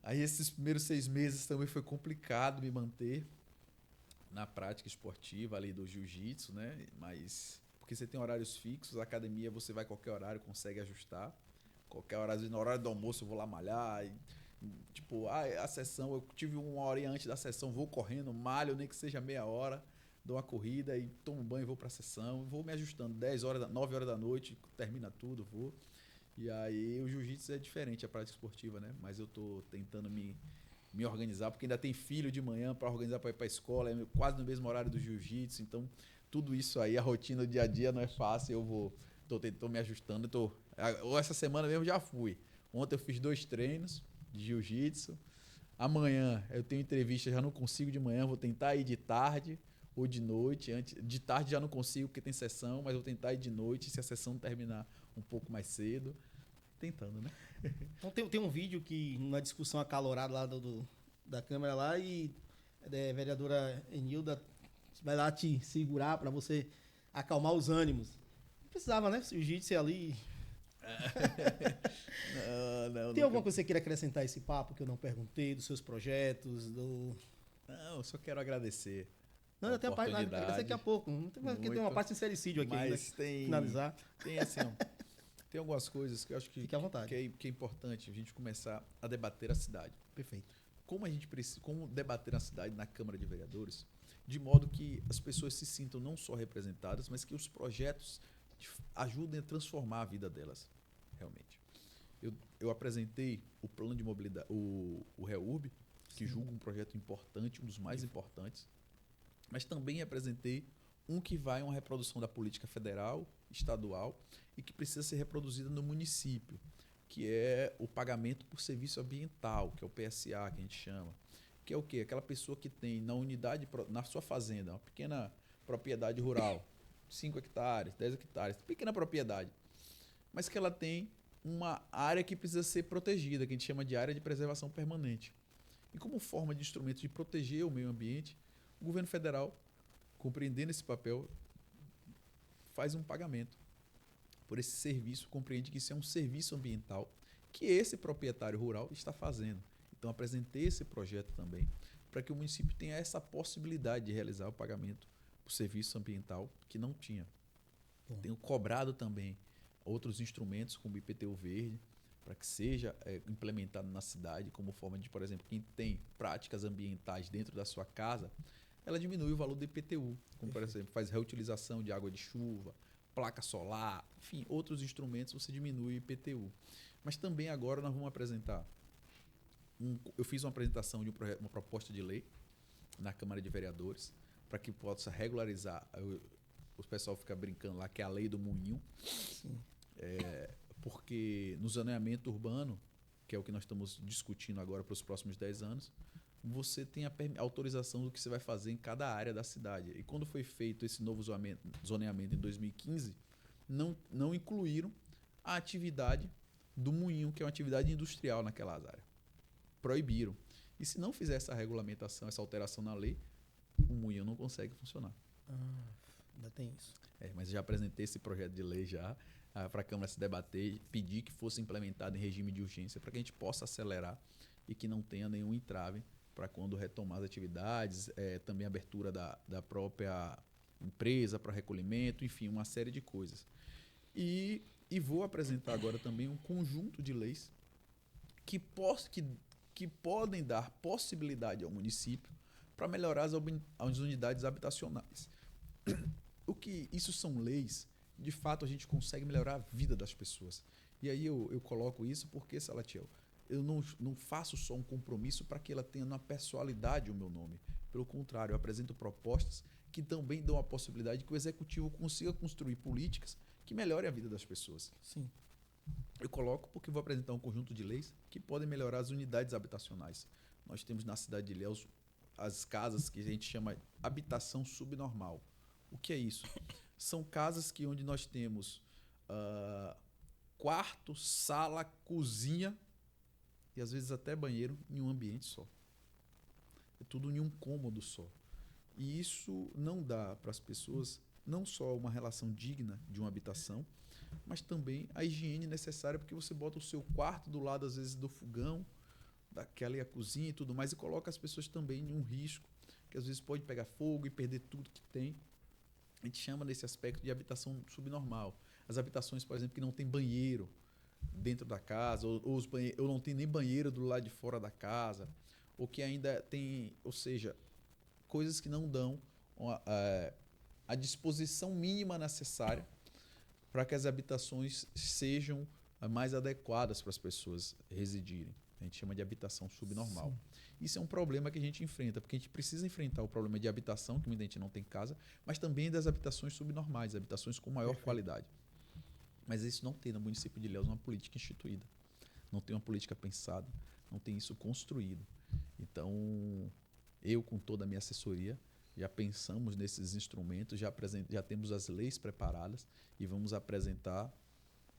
Speaker 2: Aí esses primeiros 6 meses também foi complicado me manter na prática esportiva ali do jiu-jitsu, né? Mas porque você tem horários fixos, a academia você vai a qualquer horário, consegue ajustar. Qualquer horário, no horário do almoço eu vou lá malhar. Tipo, a sessão, eu tive 1 hora antes da sessão, vou correndo, malho, nem que seja meia hora, dou uma corrida e tomo banho e vou para a sessão. Vou me ajustando, 10 horas, 9 horas da noite, termina tudo, vou. E aí o jiu-jitsu é diferente, a prática esportiva, né? Mas eu tô tentando me organizar, porque ainda tem filho de manhã para organizar para ir para a escola, é quase no mesmo horário do jiu-jitsu, então tudo isso aí, a rotina do dia a dia não é fácil, tô me ajustando, essa semana mesmo já fui. Ontem eu fiz 2 treinos de jiu-jitsu. Amanhã eu tenho entrevista, já não consigo de manhã, vou tentar ir de tarde ou de noite. De tarde já não consigo porque tem sessão, mas vou tentar ir de noite se a sessão terminar um pouco mais cedo. Tentando, né?
Speaker 1: Então tem um vídeo que, numa discussão acalorada lá da câmera lá, e a vereadora Enilda vai lá te segurar para você acalmar os ânimos. Não precisava, né? Jiu-jitsu ali.
Speaker 2: Não,
Speaker 1: tem alguma coisa que você queira acrescentar a esse papo que eu não perguntei, dos seus projetos?
Speaker 2: Não, eu só quero agradecer.
Speaker 1: Não, até a parte daqui a pouco. Porque tem uma parte de sincericídio aqui ainda. Finalizar.
Speaker 2: Tem assim, tem algumas coisas que eu acho que,
Speaker 1: fique à vontade.
Speaker 2: Que é importante a gente começar a debater a cidade.
Speaker 1: Perfeito.
Speaker 2: Como debater a cidade na Câmara de Vereadores, de modo que as pessoas se sintam não só representadas, mas que os projetos ajudem a transformar a vida delas, realmente. Eu apresentei o plano de mobilidade, o REURB, que julgo um projeto importante, um dos mais importantes, mas também apresentei um que vai uma reprodução da política federal, estadual, e que precisa ser reproduzida no município, que é o pagamento por serviço ambiental, que é o PSA, que a gente chama. Que é o quê? Aquela pessoa que tem na sua fazenda, uma pequena propriedade rural, 5 hectares, 10 hectares, pequena propriedade, mas que ela tem uma área que precisa ser protegida, que a gente chama de área de preservação permanente. E como forma de instrumento de proteger o meio ambiente, o governo federal, compreendendo esse papel, faz um pagamento por esse serviço, compreende que isso é um serviço ambiental que esse proprietário rural está fazendo. Então, apresentei esse projeto também para que o município tenha essa possibilidade de realizar o pagamento por serviço ambiental que não tinha. Tenho cobrado também outros instrumentos, como o IPTU verde, para que seja implementado na cidade como forma de, por exemplo, quem tem práticas ambientais dentro da sua casa, ela diminui o valor do IPTU, como por exemplo, faz reutilização de água de chuva, placa solar, enfim, outros instrumentos você diminui o IPTU. Mas também agora nós vamos apresentar, eu fiz uma apresentação de uma proposta de lei na Câmara de Vereadores para que possa regularizar, o pessoal fica brincando lá que é a lei do moinho. Sim. Porque no zoneamento urbano, que é o que nós estamos discutindo agora para os próximos 10 anos, você tem a autorização do que você vai fazer em cada área da cidade. E quando foi feito esse novo zoneamento em 2015, não incluíram a atividade do moinho, que é uma atividade industrial naquelas áreas. Proibiram. E se não fizer essa regulamentação, essa alteração na lei, o moinho não consegue funcionar.
Speaker 1: Ainda tem isso.
Speaker 2: Mas já apresentei esse projeto de lei já para a Câmara se debater, pedir que fosse implementado em regime de urgência para que a gente possa acelerar e que não tenha nenhum entrave para quando retomar as atividades, também a abertura da própria empresa para recolhimento, enfim, uma série de coisas. E vou apresentar agora também um conjunto de leis que podem dar possibilidade ao município para melhorar as unidades habitacionais. Isso são leis, de fato a gente consegue melhorar a vida das pessoas. E aí eu coloco isso porque, Salatiel, eu não faço só um compromisso para que ela tenha na pessoalidade o meu nome. Pelo contrário, eu apresento propostas que também dão a possibilidade de que o executivo consiga construir políticas que melhorem a vida das pessoas.
Speaker 1: Sim.
Speaker 2: Eu coloco porque vou apresentar um conjunto de leis que podem melhorar as unidades habitacionais. Nós temos na cidade de Ilhéus as casas que a gente chama de habitação subnormal. O que é isso? São casas onde nós temos quarto, sala, cozinha e às vezes até banheiro em um ambiente só. É tudo em um cômodo só. E isso não dá para as pessoas não só uma relação digna de uma habitação, mas também a higiene necessária, porque você bota o seu quarto do lado, às vezes, do fogão, daquela e a cozinha e tudo mais, e coloca as pessoas também em um risco, que às vezes pode pegar fogo e perder tudo que tem. A gente chama nesse aspecto de habitação subnormal. As habitações, por exemplo, que não tem banheiro dentro da casa, ou não tem nem banheiro do lado de fora da casa, ou que ainda tem, ou seja, coisas que não dão a disposição mínima necessária para que as habitações sejam mais adequadas para as pessoas residirem. A gente chama de habitação subnormal. Sim. Isso é um problema que a gente enfrenta, porque a gente precisa enfrentar o problema de habitação, que muita gente não tem casa, mas também das habitações subnormais, habitações com maior qualidade. Mas isso não tem no município de Ilhéus uma política instituída. Não tem uma política pensada, não tem isso construído. Então, eu, com toda a minha assessoria, já pensamos nesses instrumentos, já temos as leis preparadas e vamos apresentar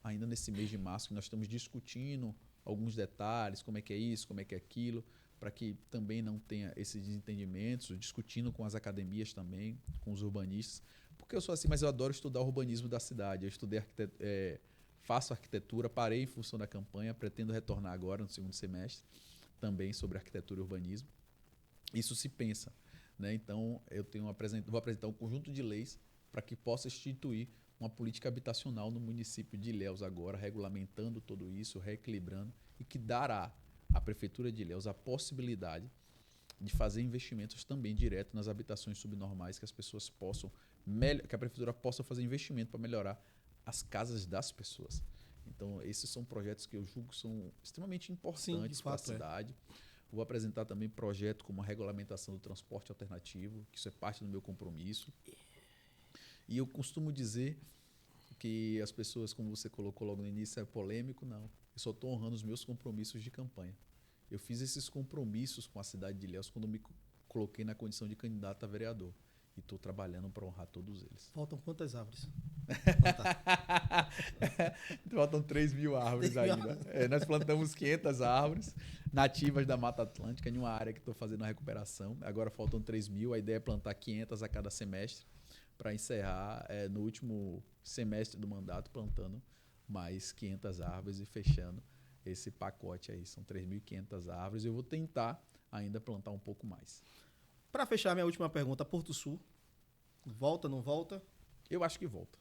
Speaker 2: ainda nesse mês de março, que nós estamos discutindo alguns detalhes, como é que é isso, como é que é aquilo, para que também não tenha esses desentendimentos, discutindo com as academias também, com os urbanistas, porque eu sou assim, mas eu adoro estudar o urbanismo da cidade. Eu estudei faço arquitetura, parei em função da campanha, pretendo retornar agora no segundo semestre, também sobre arquitetura e urbanismo. Isso se pensa, né? Então, vou apresentar um conjunto de leis para que possa instituir uma política habitacional no município de Ilhéus agora, regulamentando tudo isso, reequilibrando, e que dará à Prefeitura de Ilhéus a possibilidade de fazer investimentos também direto nas habitações subnormais, que as pessoas possam, que a Prefeitura possa fazer investimento para melhorar as casas das pessoas. Então, esses são projetos que eu julgo que são extremamente importantes para a cidade. Vou apresentar também projeto como a regulamentação do transporte alternativo, que isso é parte do meu compromisso. E eu costumo dizer que as pessoas, como você colocou logo no início, é polêmico, não. Eu só estou honrando os meus compromissos de campanha. Eu fiz esses compromissos com a cidade de Ilhéus quando me coloquei na condição de candidato a vereador. E estou trabalhando para honrar todos eles.
Speaker 1: Faltam quantas árvores?
Speaker 2: Faltam 3.000 árvores ainda. Nós plantamos 500 árvores nativas da Mata Atlântica em uma área que estou fazendo a recuperação. Agora faltam 3.000. A ideia é plantar 500 a cada semestre para encerrar no último semestre do mandato plantando mais 500 árvores e fechando esse pacote aí. São 3.500 árvores. Eu vou tentar ainda plantar um pouco mais.
Speaker 1: Para fechar, minha última pergunta, Porto Sul, volta, não volta?
Speaker 2: Eu acho que volta.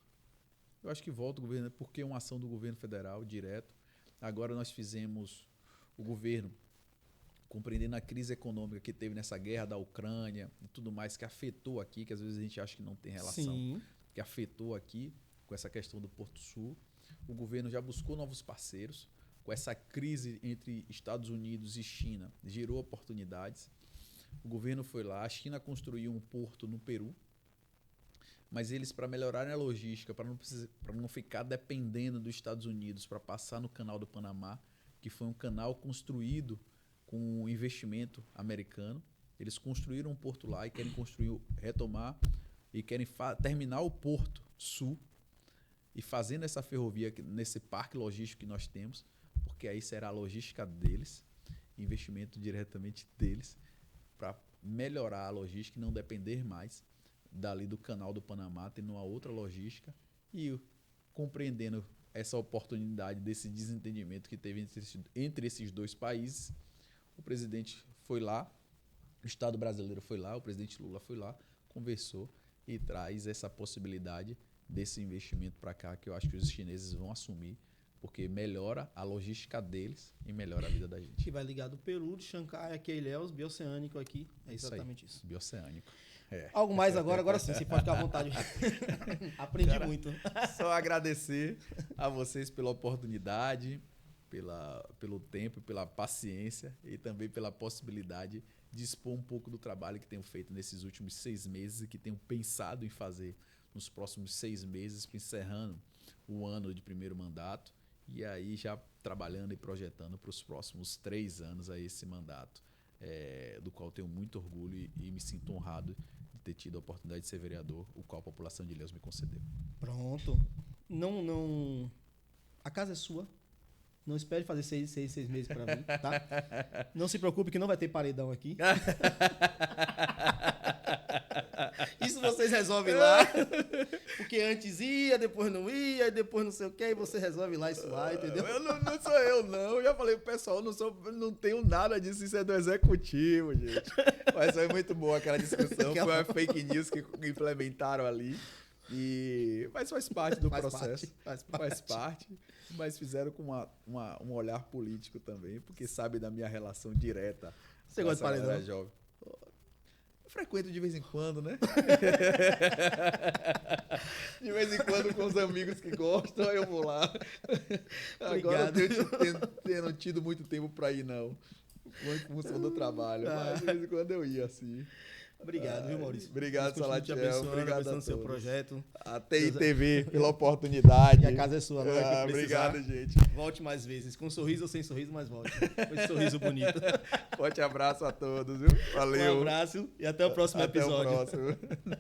Speaker 2: Eu acho que volta, governo, porque é uma ação do governo federal direto. Agora nós fizemos o governo, compreendendo a crise econômica que teve nessa guerra da Ucrânia e tudo mais, que afetou aqui, que às vezes a gente acha que não tem relação,
Speaker 1: Sim.
Speaker 2: que afetou aqui com essa questão do Porto Sul. O governo já buscou novos parceiros. Com essa crise entre Estados Unidos e China, gerou oportunidades. O governo foi lá, a China construiu um porto no Peru, mas eles, para melhorarem a logística, para não ficar dependendo dos Estados Unidos para passar no Canal do Panamá, que foi um canal construído com investimento americano, eles construíram um porto lá e querem retomar e querem terminar o Porto Sul e fazendo essa ferrovia nesse parque logístico que nós temos, porque aí será a logística deles, investimento diretamente deles, para melhorar a logística e não depender mais dali do Canal do Panamá, tendo uma outra logística e compreendendo essa oportunidade desse desentendimento que teve entre esses dois países. O presidente foi lá, o Estado brasileiro foi lá, o presidente Lula foi lá, conversou e traz essa possibilidade desse investimento para cá, que eu acho que os chineses vão assumir, porque melhora a logística deles e melhora a vida da gente.
Speaker 1: Que vai ligar do Peru, de Xangai, aqui a Ilhéus, bioceânico aqui. É exatamente isso.
Speaker 2: Bioceânico. É.
Speaker 1: Algo mais agora? Agora sim, você pode ficar à vontade. Aprendi muito.
Speaker 2: Só agradecer a vocês pela oportunidade, pelo tempo, pela paciência e também pela possibilidade de expor um pouco do trabalho que tenho feito nesses últimos 6 meses e que tenho pensado em fazer nos próximos 6 meses, encerrando o ano de primeiro mandato e aí já trabalhando e projetando para os próximos 3 anos aí esse mandato, do qual tenho muito orgulho e me sinto honrado de ter tido a oportunidade de ser vereador, o qual a população de Ilhéus me concedeu.
Speaker 1: Pronto. Não. A casa é sua. Não espere fazer 6 meses para mim, tá? Não se preocupe que não vai ter paredão aqui. Isso vocês resolvem lá. Porque antes ia, depois não ia, depois não sei o que, e você resolve lá isso lá, entendeu?
Speaker 2: Não sou eu, não. Eu já falei pro pessoal, não tenho nada disso, isso é do executivo, gente. Mas foi muito boa aquela discussão. Foi uma fake news que implementaram ali. Mas faz parte do processo. Faz parte. Mas fizeram com um olhar político também, porque sabe da minha relação direta.
Speaker 1: Você gosta de paredão?
Speaker 2: Jovem. Eu frequento de vez em quando, né? De vez em quando com os amigos que gostam, eu vou lá. Agora eu tenho tido muito tempo para ir, não. Em função do trabalho. Mas de vez em quando eu ia, assim.
Speaker 1: Obrigado, viu, Maurício?
Speaker 2: Obrigado, Salatiel. Obrigado
Speaker 1: no seu projeto.
Speaker 2: A TITV pela oportunidade.
Speaker 1: E a casa é sua, né?
Speaker 2: Obrigado, gente.
Speaker 1: Volte mais vezes. Com sorriso ou sem sorriso, mas volte. Com esse sorriso bonito.
Speaker 2: Forte abraço a todos, viu? Valeu.
Speaker 1: Um abraço e até o próximo episódio.
Speaker 2: Até o próximo.